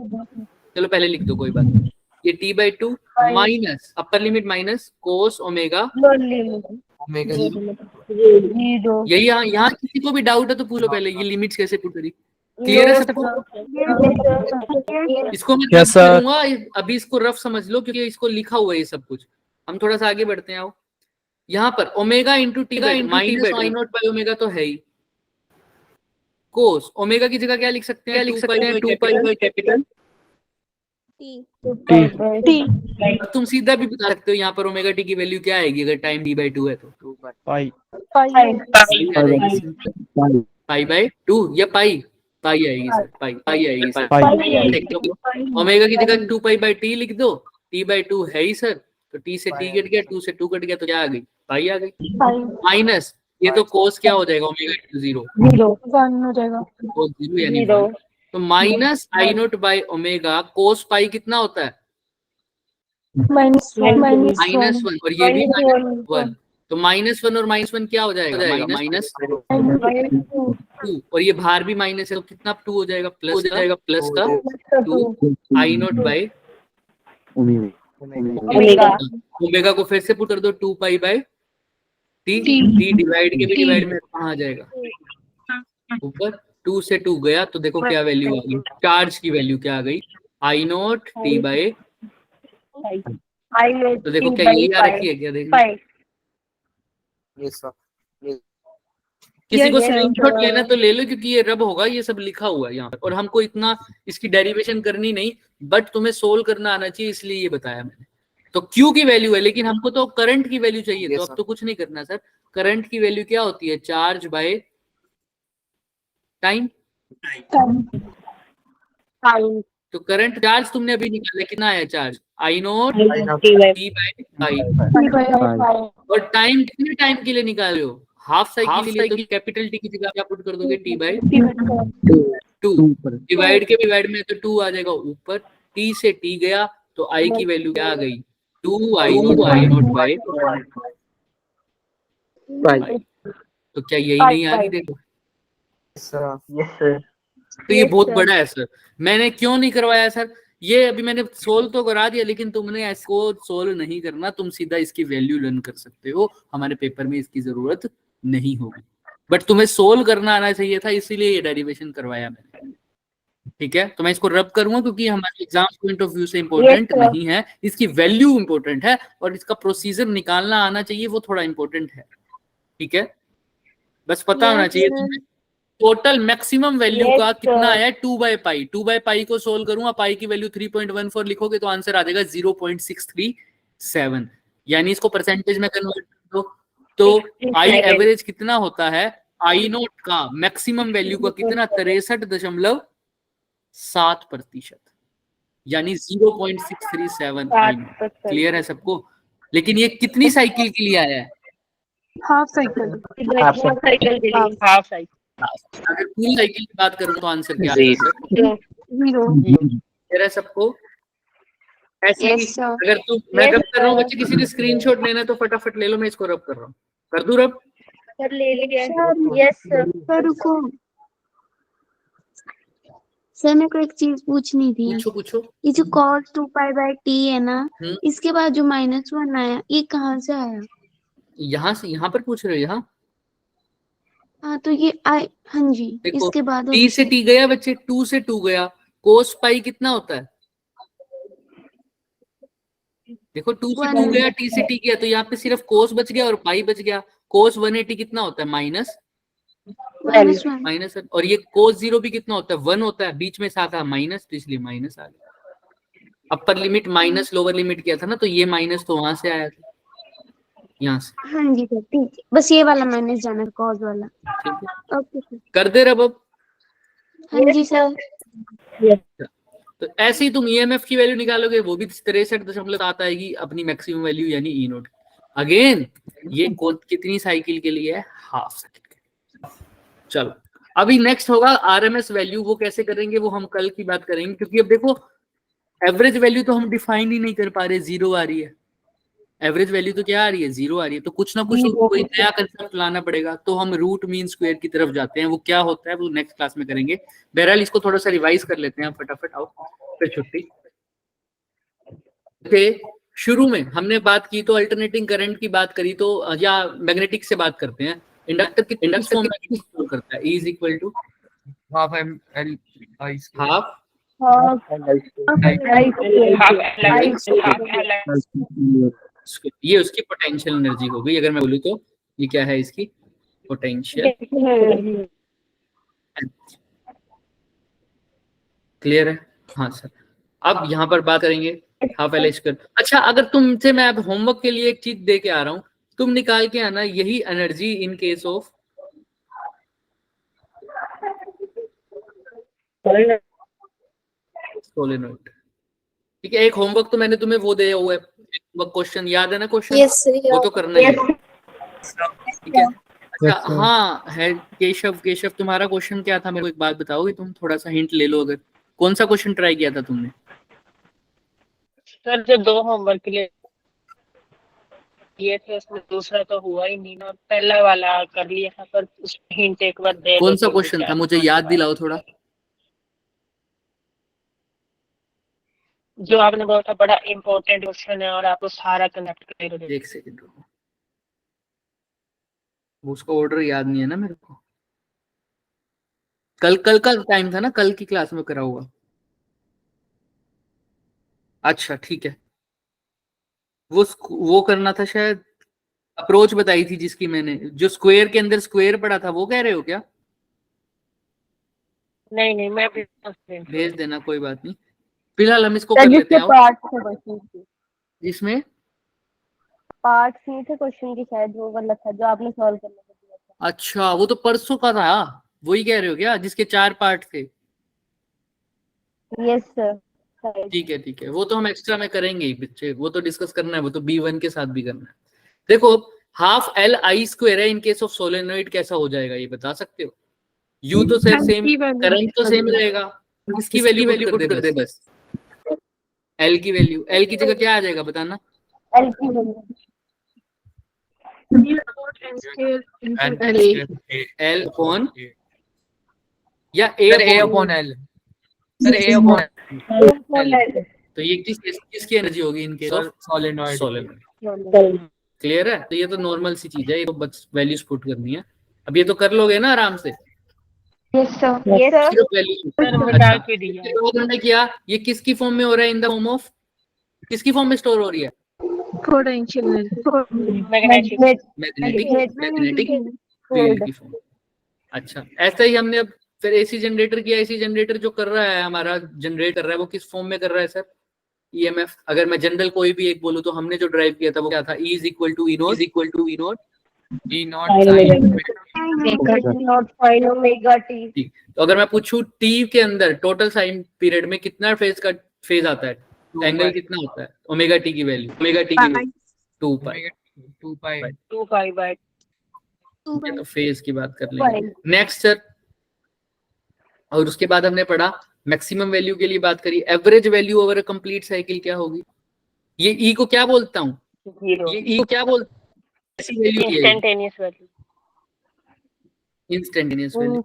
Speaker 1: चलो पहले लिख दो कोई बात नहीं, ये T by 2 minus upper limit minus cos omega
Speaker 3: omega
Speaker 1: यही। यहाँ किसी को भी डाउट है तो पूछो पहले, ये लिमिट्स कैसे पुट करी, क्लियर है सबको। इसको मैं
Speaker 5: Yes, sir.
Speaker 1: करूंगा, अभी इसको रफ समझ लो क्योंकि इसको लिखा हुआ है ये सब कुछ। हम थोड़ा सा आगे बढ़ते हैं, आओ यहाँ पर omega into T minus I naught by omega तो है ही, कोस ओमेगा की जगह क्या लिख सकते हैं, 2 पाई बाई कैपिटल तुम सीधा भी बता सकते हो यहाँ पर ओमेगा टी की वैल्यू क्या आएगी अगर टाइम डी बाई 2 है तो,
Speaker 5: पाई
Speaker 1: पाई बाई 2 या पाई आएगी सर, पाई आएगी सर। ओमेगा की जगह 2 पाई बाई टी लिख दो, टी बाई 2 है ही सर, तो टी से टी कट गया, 2 से 2 कट गया तो क्या आ गई, पाई आ गई, माइनस ये तो कोस क्या हो जाएगा, ओमेगा 0
Speaker 2: हो जाएगा,
Speaker 1: कोस 0 यानी 1, तो minus I naught by omega cos pi कितना होता है, -1 और ये भी -1, तो -1 और -1 क्या हो जाएगा, -2 और ये बाहर भी माइनस है तो कितना 2 हो जाएगा, प्लस का 2 आई नॉट बाई ओमेगा को फिर से पुट कर दो, 2 पाई बाई टी डिवाइड के भी डिवाइड में कहाँ आ जाएगा ऊपर, 2 से 2 गया तो देखो क्या वैल्यू आ गई, चार्ज की वैल्यू क्या आ गई, आई नॉट टी बाई, तो देखो क्या यही आ रखी है क्या, देखो किसी को स्क्रीनशॉट लेना तो ले लो क्योंकि ये रब होगा, ये सब लिखा हुआ है यहाँ पर, और हमको इतना इसकी डेरिवेशन करनी नहीं, बट तुम्हें सोल्व करना आना चाहिए इसलिए ये बताया मैंने। तो क्यू की वैल्यू है, लेकिन हमको तो करंट की वैल्यू चाहिए, तो अब तो कुछ नहीं करना सर, करंट की वैल्यू क्या होती है, चार्ज बाय टाइम, तो करंट चार्ज तुमने अभी निकाला कितना आया charge, I not T by और टाइम कितने टाइम के लिए निकाल रहे हो, हाफ साइकिल के लिए, तो कैपिटल टी की जगह क्या पुट कर दोगे, टी बाई 2 डिवाइड के डिवाइड में तो 2 आ जाएगा ऊपर, टी से टी गया तो आई की वैल्यू क्या आ गई, 2 आई नॉट बाई, तो क्या यही नहीं आ गई, देखो तो ये बहुत बड़ा है सर, मैंने क्यों नहीं करवाया सर, ये अभी मैंने सोल्व तो करा दिया लेकिन तुमने इसको सोल्व नहीं करना, तुम सीधा इसकी वैल्यू लर्न कर सकते हो, हमारे पेपर में इसकी जरूरत नहीं होगी, बट तुम्हें सोल्व करना आना चाहिए था, इसीलिए ये डेरिवेशन करवाया मैंने, ठीक है। तो मैं इसको रब करूंगा क्योंकि हमारे एग्जाम पॉइंट ऑफ व्यू से इंपॉर्टेंट नहीं है, इसकी वैल्यू इंपॉर्टेंट है और इसका प्रोसीजर निकालना आना चाहिए, वो थोड़ा इंपॉर्टेंट है, ठीक है। बस पता होना चाहिए तुम्हें टोटल मैक्सिमम वैल्यू का कितना है, 2 बाई पाई को सोल्व करूंगा, पाई की वैल्यू 3.14 लिखोगे तो आंसर आ जाएगा 0.637, यानी इसको परसेंटेज में कन्वर्ट कर दो तो आई एवरेज कितना होता है, आई नोट का मैक्सिमम वैल्यू का कितना, 63.7%, यानी 0.637 आई नोट, क्लियर है सबको। लेकिन ये कितनी साइकिल के लिए आया है,
Speaker 2: हाफ साइकिल
Speaker 1: अगर फुल साइकिल की बात करूं तो आंसर क्या आएगा, 0 सबको ऐसे ही। अगर तुम मैं रब कर रहा हूँ बच्चे, किसी ने स्क्रीनशॉट लेना तो फटाफट ले लो, मैं इसको रब कर रहा हूँ, कर दूं रब,
Speaker 2: सर ले लिया, यस सर रुको
Speaker 6: सर मेरे को एक चीज पूछनी थी,
Speaker 1: पूछो
Speaker 6: ये जो cos 2 पाई बाई टी है ना, इसके बाद जो -1 आया ये कहाँ से आया,
Speaker 1: यहाँ से, यहाँ पर पूछ रहे हो, यहाँ
Speaker 6: हाँ तो ये हाँ जी, इसके बाद
Speaker 1: टी से टी गया बच्चे, 2 से 2 गया, कोस पाई कितना होता है, देखो 2 से 2 गया, t से t गया, तो यहाँ पे सिर्फ cos बच गया और पाई बच गया। cos 180 कितना होता है? माइनस
Speaker 6: -1
Speaker 1: माइनस, और ये cos 0 भी कितना होता है? 1 होता है, बीच में साथ माइनस, तो इसलिए माइनस आ गया। Upper limit minus lower limit किया था ना, तो ये माइनस तो वहां से आया था, यहाँ से।
Speaker 6: हाँ जी सर ठीक है, बस ये वाला माइनस जाना है, cos वाला।
Speaker 1: ठीक है,
Speaker 6: ओके सर।
Speaker 1: कर दे रब अब।
Speaker 6: हाँ जी सर।
Speaker 1: तो ऐसे ही तुम ईएमएफ की वैल्यू निकालोगे, वो भी 63.7 आएगी अपनी मैक्सिमम वैल्यू, यानी ई नोट। अगेन ये कितनी साइकिल के लिए है? हाफ साइकिल के लिए। चलो अभी नेक्स्ट होगा आरएमएस वैल्यू। वो कैसे करेंगे वो हम कल की बात करेंगे, क्योंकि अब देखो एवरेज वैल्यू तो हम डिफाइन ही नहीं कर पा रहे, 0 आ रही है। एवरेज वैल्यू तो क्या आ रही है? 0 आ रही है। तो कुछ ना कुछ कोई नया कंसेप्ट लाना पड़ेगा। तो हम रूट मीन स्क्वायर की तरफ जाते हैं। वो क्या होता है वो नेक्स्ट क्लास में करेंगे। बहरहाल इसको थोड़ा सा रिवाइज कर लेते हैं फटाफट। आओ फिर छुट्टी। शुरू में हमने बात की तो अल्टरनेटिंग करंट की बात करी, तो या मैग्नेटिक से बात करते हैं। इंडक्टर फॉर्म में स्टोर करता है, E is equal to
Speaker 3: half M L I
Speaker 1: half ये उसकी पोटेंशियल एनर्जी हो गई। अगर मैं बोलूँ तो ये क्या है? इसकी पोटेंशियल। क्लियर है? हाँ सर। अब यहाँ पर बात करेंगे हाफ एल स्क्वायर। अच्छा, अगर तुमसे मैं अब होमवर्क के लिए एक चीज दे के आ रहा हूँ, तुम निकाल के आना यही energy in case of solenoid. ठीक है, एक होमवर्क तो मैंने तुम्हें वो दिया हुआ है, क्वेश्चन याद है ना? क्वेश्चन वो तो करना ही है। ठीक है। अच्छा हाँ है केशव, तुम्हारा क्वेश्चन क्या था? मेरे को एक बात बताओगे तुम? थोड़ा सा हिंट ले लो। अगर कौन सा क्वेश्चन ट्राई किया था तुमने?
Speaker 2: सर जो 2 होमवर्क के लिए ये थे उसमें दूसरा तो हुआ ही नहीं ना, पहला वाला कर लिया था, पर उसमें हिंट एक बार दे।
Speaker 1: कौन सा क्वेश्चन था? मुझे याद दिलाओ थोड़ा।
Speaker 2: जो आपने बोला था बड़ा इम्पोर्टेंट क्वेश्चन है और आपको सारा कनेक्ट कर।
Speaker 1: एक सेकंड रुको, उसका ऑर्डर याद नहीं है ना मेरे को। कल का टाइम था ना, कल की क्लास में करा हुआ। अच्छा ठीक है, वो करना था शायद। अप्रोच बताई थी जिसकी मैंने, जो स्क्वायर के अंदर स्क्वायर पड़ा था, वो कह रहे हो क्या?
Speaker 2: नहीं मैं
Speaker 1: भेज देना, कोई बात नहीं। फिलहाल हम इसको कर लेते हैं। जिसमें
Speaker 2: पार्ट सी थे क्वेश्चन की, शायद वो वाला था जो आपने सॉल्व करने को दिया था।
Speaker 1: अच्छा, वो तो परसों का था, वही कह रहे हो क्या? जिसके 4 पार्ट थे।
Speaker 2: Yes sir.
Speaker 1: ठीक है, वो तो हम एक्स्ट्रा में करेंगे ही बच्चे, वो तो डिस्कस करना है, वो तो B1 के साथ भी करना है। देखो हाफ एल आई स्क्वायर है इन केस ऑफ सोलेनोइड, कैसा हो जाएगा ये बता सकते हो? यू तो सर सेम, करंट तो सेम रहेगा। इसकी वैल्यू पुट कर दे बस। एल की वैल्यू, एल की जगह क्या आ जाएगा बताना?
Speaker 2: एल की वैल्यू
Speaker 1: एल अपॉन या ए अपॉन एल। सर ए अपॉन एल। तो ये किसकी एनर्जी होगी इनके? सोलेनोइड। क्लियर है? तो ये तो नॉर्मल सी चीज है, ये तो बस वैल्यूज पुट करनी है। अब ये तो कर लोगे ना आराम से।
Speaker 2: यस सर
Speaker 1: हमने किया। ये किसकी फॉर्म में हो रहा है? इन द फॉर्म ऑफ किसकी फॉर्म में स्टोर हो रही है? मैग्नेटिक फील्ड की फॉर्म। अच्छा, ऐसा ही हमने अब फिर एसी जनरेटर किया। एसी जनरेटर जो कर रहा है हमारा, जनरेट कर रहा है, वो किस फॉर्म में कर रहा है सर? ईएमएफ। अगर मैं जनरल कोई भी एक बोलूं तो हमने जो ड्राइव किया था वो क्या था? E is equal to E naught
Speaker 2: sin omega T.
Speaker 1: तो अगर मैं पूछूं टी के अंदर टोटल साइन पीरियड में कितना फेज आता है, एंगल कितना होता है? ओमेगा टी की वैल्यू 2 पाई। तो फेज की बात कर लेंगे नेक्स्ट सर। और उसके बाद हमने पढ़ा मैक्सिमम वैल्यू के लिए बात करी। Average value over a complete cycle क्या होगी? ये ई को क्या बोलता हूँ? ये ई को क्या बोलता हूँ? ऐसी value instantaneous value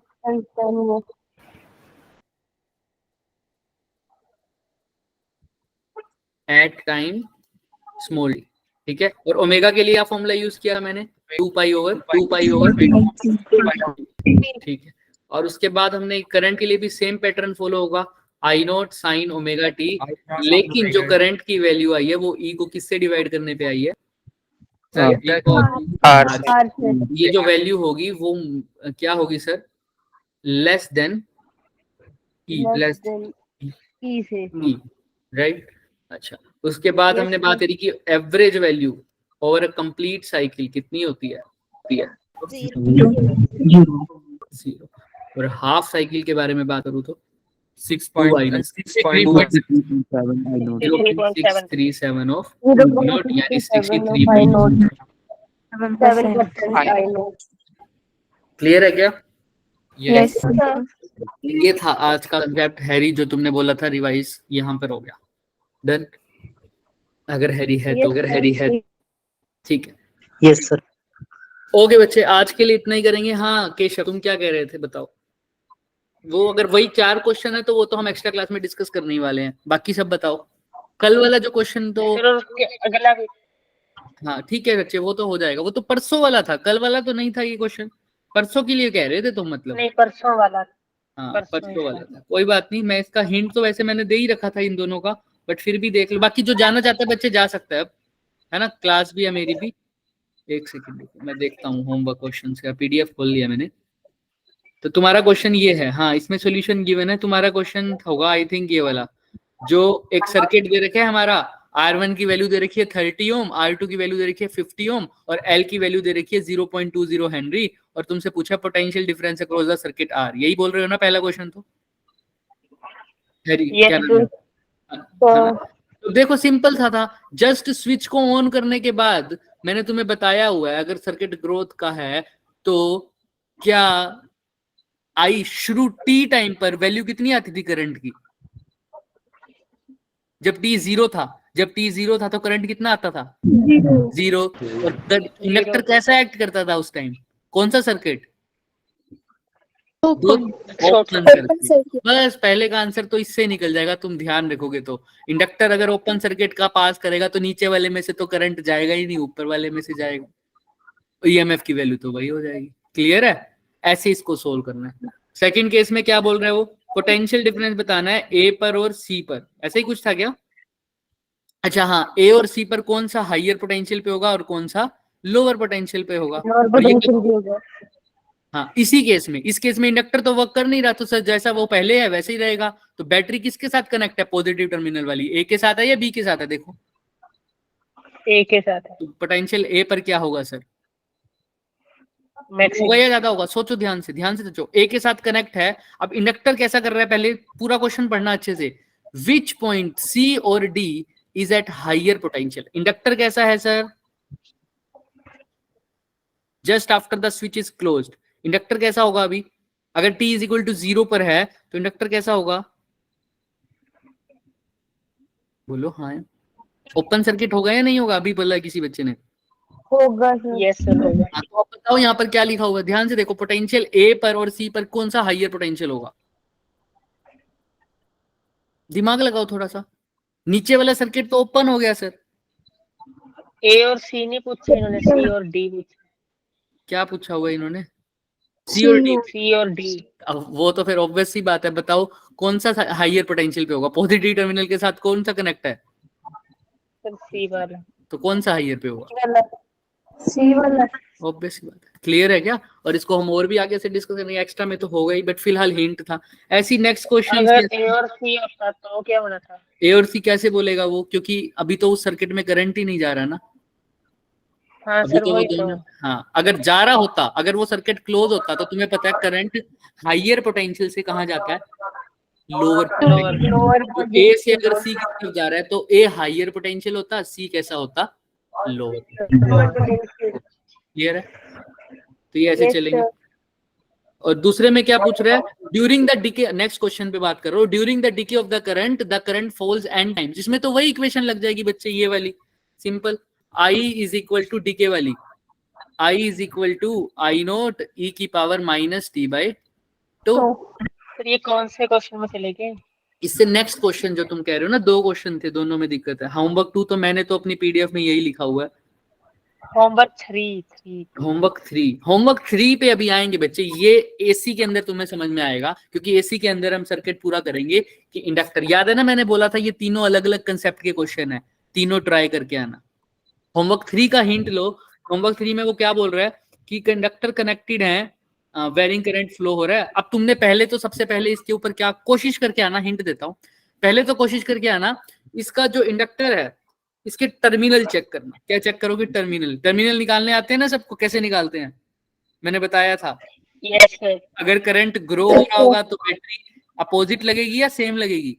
Speaker 1: at time small d. ठीक है, और ओमेगा के लिए क्या फॉर्मूला यूज किया मैंने? 2 पाई ओवर ठीक है। और उसके बाद हमने करंट के लिए भी सेम पैटर्न फॉलो होगा। आई नॉट साइन ओमेगा टी, लेकिन जो करंट की वैल्यू आई है वो ई को किससे डिवाइड करने पे आई है? ये जो वैल्यू होगी वो क्या होगी सर? लेस देन ई, लेस
Speaker 2: ई से,
Speaker 1: राइट। अच्छा, उसके बाद हमने बात करी कि average value over a complete cycle कितनी होती है? 0। और हाफ साइकिल के बारे में बात करूं तो 6.637 ऑफ नॉट, यानी 63%। क्लियर है क्या?
Speaker 3: यस
Speaker 1: ये था आज का कंसेप्ट हैरी, जो तुमने बोला था रिवाइज, यहाँ पर हो गया। डन? अगर हैरी है तो, अगर हैरी है ठीक है।
Speaker 4: Yes sir.
Speaker 1: ओके बच्चे, आज के लिए इतना ही करेंगे। हाँ केशव, तुम क्या कह रहे थे बताओ? वो अगर वही 4 क्वेश्चन है तो वो तो हम एक्स्ट्रा क्लास में डिस्कस करने ही वाले हैं, बाकी सब बताओ। कल वाला जो क्वेश्चन तो
Speaker 2: अगला,
Speaker 1: हाँ ठीक है बच्चे, वो तो हो जाएगा। वो तो परसों वाला था, कल वाला तो नहीं था। ये क्वेश्चन परसों के लिए कह रहे थे तुम, मतलब?
Speaker 2: नहीं, परसों वाला।
Speaker 1: हाँ परसों वाला था, कोई बात नहीं। मैं इसका हिंट तो वैसे मैंने दे ही रखा था इन दोनों का, बट फिर भी देख लो। बाकी जो जाना चाहता है बच्चे जा सकता है अब, है ना? क्लास भी है मेरी भी। एक सेकंड मैं देखता हूँ होमवर्क क्वेश्चन का PDF खोल लिया मैंने। तो तुम्हारा क्वेश्चन ये है, हाँ इसमें सॉल्यूशन गिवन है। तुम्हारा क्वेश्चन होगा आई थिंक ये वाला, जो एक सर्किट दे रखे है हमारा, R1 की वैल्यू दे रखी है 30 ओम, R2 की वैल्यू दे रखी है 50 ओम और L की वैल्यू दे रखी है 0.20 हेनरी, और तुमसे पूछा potential difference across the circuit R। यही बोल रहे हो ना पहला क्वेश्चन? तो हैरी क्या नाम है? तो देखो सिंपल सा था, जस्ट स्विच को ऑन करने के बाद मैंने तुम्हें बताया हुआ है अगर सर्किट ग्रोथ का है तो क्या आई शुरू टी टाइम पर वैल्यू कितनी आती थी करंट की? जब टी 0 था, जब टी 0 था तो करंट कितना आता था? 0। और इंडक्टर कैसा एक्ट करता था उस टाइम? कौन सा सर्किट? Open circuit. बस पहले का आंसर तो इससे निकल जाएगा, तुम ध्यान रखोगे तो। इंडक्टर अगर ओपन सर्किट का पास करेगा तो नीचे वाले में से तो करंट जाएगा ही नहीं, ऊपर वाले में से जाएगा। EMF की वैल्यू तो वही हो जाएगी। क्लियर है? ऐसे इसको सोल्व करना है। सेकंड केस में क्या बोल रहे हैं वो? पोटेंशियल डिफरेंस बताना है A पर और C पर, ऐसा ही कुछ था क्या? अच्छा हाँ, A और C पर कौन सा हाइयर पोटेंशियल पे होगा और कौन सा लोअर पोटेंशियल पे होगा? हाँ इसी केस में, इस केस में इंडक्टर तो वर्क कर नहीं रहा, तो सर जैसा वो पहले है वैसे ही रहेगा। तो बैटरी किसके साथ कनेक्ट है? पॉजिटिव टर्मिनल वाली A के साथ है या B के साथ है? देखो
Speaker 2: A के साथ है।
Speaker 1: तो पोटेंशियल A पर क्या होगा सर? होगा या ज्यादा होगा? सोचो ध्यान से, ध्यान से सोचो। A के साथ कनेक्ट है। अब इंडक्टर कैसा कर रहा है? पहले पूरा क्वेश्चन पढ़ना अच्छे से। विच पॉइंट C और D is at higher potential? Inductor कैसा है sir? Just after the switch is closed. Inductor कैसा होगा अभी? अगर t इज इक्वल टू 0 पर है तो इंडक्टर कैसा होगा? बोलो हाँ। ओपन सर्किट होगा या नहीं होगा? अभी बोला किसी बच्चे ने
Speaker 2: होगा। यस सर होगा।
Speaker 1: तो आप बताओ यहाँ पर क्या लिखा हुआ है? ध्यान से देखो, पोटेंशियल A पर और C पर कौन सा हाइयर पोटेंशियल होगा? दिमाग लगाओ थोड़ा सा। नीचे वाला सर्किट तो ओपन हो गया सर।
Speaker 2: A और C नहीं पूछे इन्होंने, C और D पूछे।
Speaker 1: क्या पूछा हुआ इन्होंने? C और D।
Speaker 2: C और D।
Speaker 1: अब वो तो फिर ऑब्वियस सी बात है, बताओ कौन सा हाइयर पोटेंशियल पे होगा? पॉजिटिव टर्मिनल के साथ कौन सा कनेक्ट है?
Speaker 2: सर C वाला।
Speaker 1: तो कौन सा हाइयर पे होगा?
Speaker 2: C वाला।
Speaker 1: ऑब्वियस सी बात है। क्लियर है क्या? और इसको हम और भी आगे से डिस्कस करेंगे, एक्स्ट्रा में तो होगा ही, बट फिलहाल हिंट था। ऐसी नेक्स्ट क्वेश्चन,
Speaker 2: अगर A और C होता तो क्या होना था?
Speaker 1: A और C कैसे बोलेगा वो? क्योंकि अभी तो उस सर्किट में करंट ही नहीं जा रहा ना।
Speaker 2: हाँ
Speaker 1: अभी
Speaker 2: सर
Speaker 1: तो
Speaker 2: वही
Speaker 1: वो
Speaker 2: तो।
Speaker 1: हाँ, अगर जा रहा होता, अगर वो सर्किट क्लोज होता तो तुम्हें पता है करंट हाइयर पोटेंशियल से कहाँ जाता है? लोअर। तो A से अगर C की तरफ जा रहा है तो A हाइयर पोटेंशियल होता, C कैसा होता? लोअर। क्लियर है? तो ये ऐसे चलेंगे। और दूसरे में क्या पूछ रहा है? During the decay, next question पे बात कर रहा हूँ। During the decay of the current falls n times. इसमें तो वही इक्वेशन लग जाएगी बच्चे, ये वाली simple. I is equal to decay वाली, I is equal to I naught e की पावर -t/2।
Speaker 2: सर ये कौन से क्वेश्चन में चलेंगे?
Speaker 1: इससे नेक्स्ट क्वेश्चन जो तुम कह रहे हो ना, 2 क्वेश्चन थे, दोनों में दिक्कत है। होमवर्क 2 तो मैंने तो अपनी PDF में यही लिखा हुआ है।
Speaker 2: होमवर्क 3
Speaker 1: होमवर्क 3 पे अभी आएंगे बच्चे। ये एसी के अंदर तुम्हें समझ में आएगा, क्योंकि एसी के अंदर हम सर्किट पूरा करेंगे कि इंडक्टर, याद है ना मैंने बोला था ये तीनों अलग अलग कंसेप्ट के क्वेश्चन है, तीनों ट्राई करके आना। होमवर्क 3 का हिंट लो। होमवर्क 3 में वो क्या बोल रहा है कि कंडक्टर कनेक्टेड है, वेरिंग करंट फ्लो हो रहा है। अब तुमने पहले तो सबसे पहले इसके ऊपर क्या कोशिश करके आना, हिंट देता हूं, पहले तो कोशिश करके आना इसका जो इंडक्टर है इसके टर्मिनल चेक करना। क्या चेक करोगे? टर्मिनल निकालने आते हैं ना सबको, कैसे निकालते हैं मैंने बताया था।
Speaker 2: Yes sir.
Speaker 1: अगर करंट ग्रो हो रहा होगा तो बैटरी अपोजिट लगेगी या सेम लगेगी?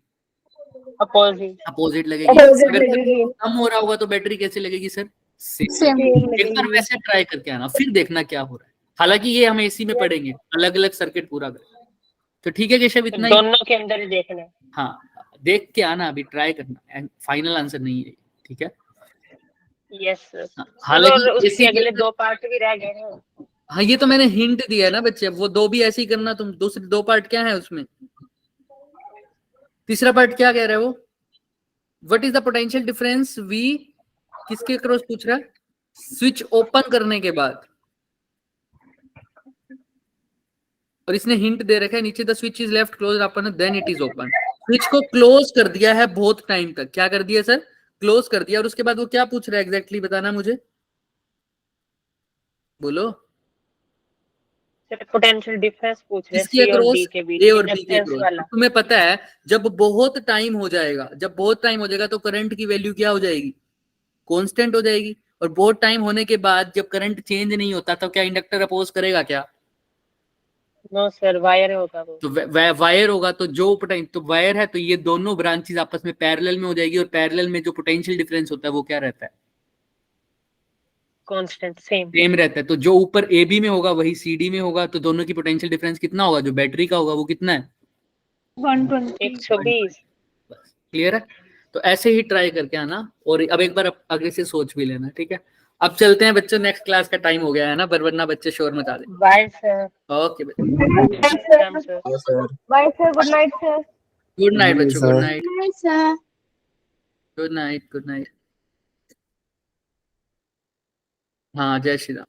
Speaker 1: अपोजिट लगेगी। अगर कम हो रहा होगा तो बैटरी कैसे लगेगी सर? सेम। एक बार वैसे ट्राई करके आना, फिर देखना क्या हो रहा है। हालांकि ये हम एसी में पढ़ेंगे, अलग अलग सर्किट पूरा करेंगे। तो ठीक है केशव, इतना ही
Speaker 2: दोनों के अंदर ही देखना है।
Speaker 1: हाँ, देख के आना, अभी ट्राई करना, फाइनल आंसर नहीं है, ठीक है?
Speaker 2: Yes sir.
Speaker 1: हालांकि
Speaker 2: उसके अगले 2 पार्ट भी रह गए हैं।
Speaker 1: हाँ, ये तो मैंने हिंट दिया है ना बच्चे, वो 2 भी ऐसे ही करना तुम। दूसरे 2 पार्ट क्या है उसमें? तीसरा पार्ट क्या कह रहे हो? What is the potential difference V, किसके क्रॉस पूछ रहा है? स्विच ओपन करने के बाद, और इसने हिंट दे रखा है नीचे, the switch is left closed अपन then it is open. Switch को क्लोज कर दिया है बहुत टाइम तक। क्या कर दिया सर? क्लोज कर दिया। और उसके बाद वो क्या पूछ रहा है एग्जैक्टली, बताना मुझे, बोलो।
Speaker 2: पोटेंशियल डिफरेंस पूछ रहे हैं,
Speaker 1: किसके
Speaker 2: सी और
Speaker 1: अक्रॉस?
Speaker 2: डी के बीच,
Speaker 1: ए और बी के
Speaker 2: इंडक्टेंस
Speaker 1: अक्रॉस।
Speaker 2: वाला।
Speaker 1: तुम्हें पता है जब बहुत टाइम हो जाएगा, तो करंट की वैल्यू क्या हो जाएगी? कांस्टेंट हो जाएगी। और बहुत टाइम होने के बाद जब करंट चेंज नहीं होता तो क्या इंडक्टर अपोज करेगा क्या?
Speaker 2: नो सर, वायर होगा वो।
Speaker 1: तो वायर होगा, तो जो तो वायर है, तो ये दोनों ब्रांचेस आपस में पैरेलल में हो जाएगी, और पैरेलल में जो पोटेंशियल डिफरेंस होता है वो क्या रहता है?
Speaker 2: कांस्टेंट, सेम
Speaker 1: रहता है। तो जो ऊपर ए बी में होगा वही सी डी में होगा, तो दोनों की पोटेंशियल डिफरेंस कितना होगा? जो बैटरी का होगा वो कितना है?
Speaker 2: 120।
Speaker 1: क्लियर है? तो ऐसे ही ट्राई करके आना, और अब एक बार आगे से सोच भी लेना, ठीक है? अब चलते हैं बच्चों, नेक्स्ट क्लास का टाइम हो गया है ना, वरना बच्चे शोर मचा दें।
Speaker 2: Bye sir.
Speaker 1: ओके बच्चों,
Speaker 2: bye sir, good night sir.
Speaker 1: Good night बच्चों, good night,
Speaker 6: sir.
Speaker 1: Good night, good night. हाँ, जय श्री राम।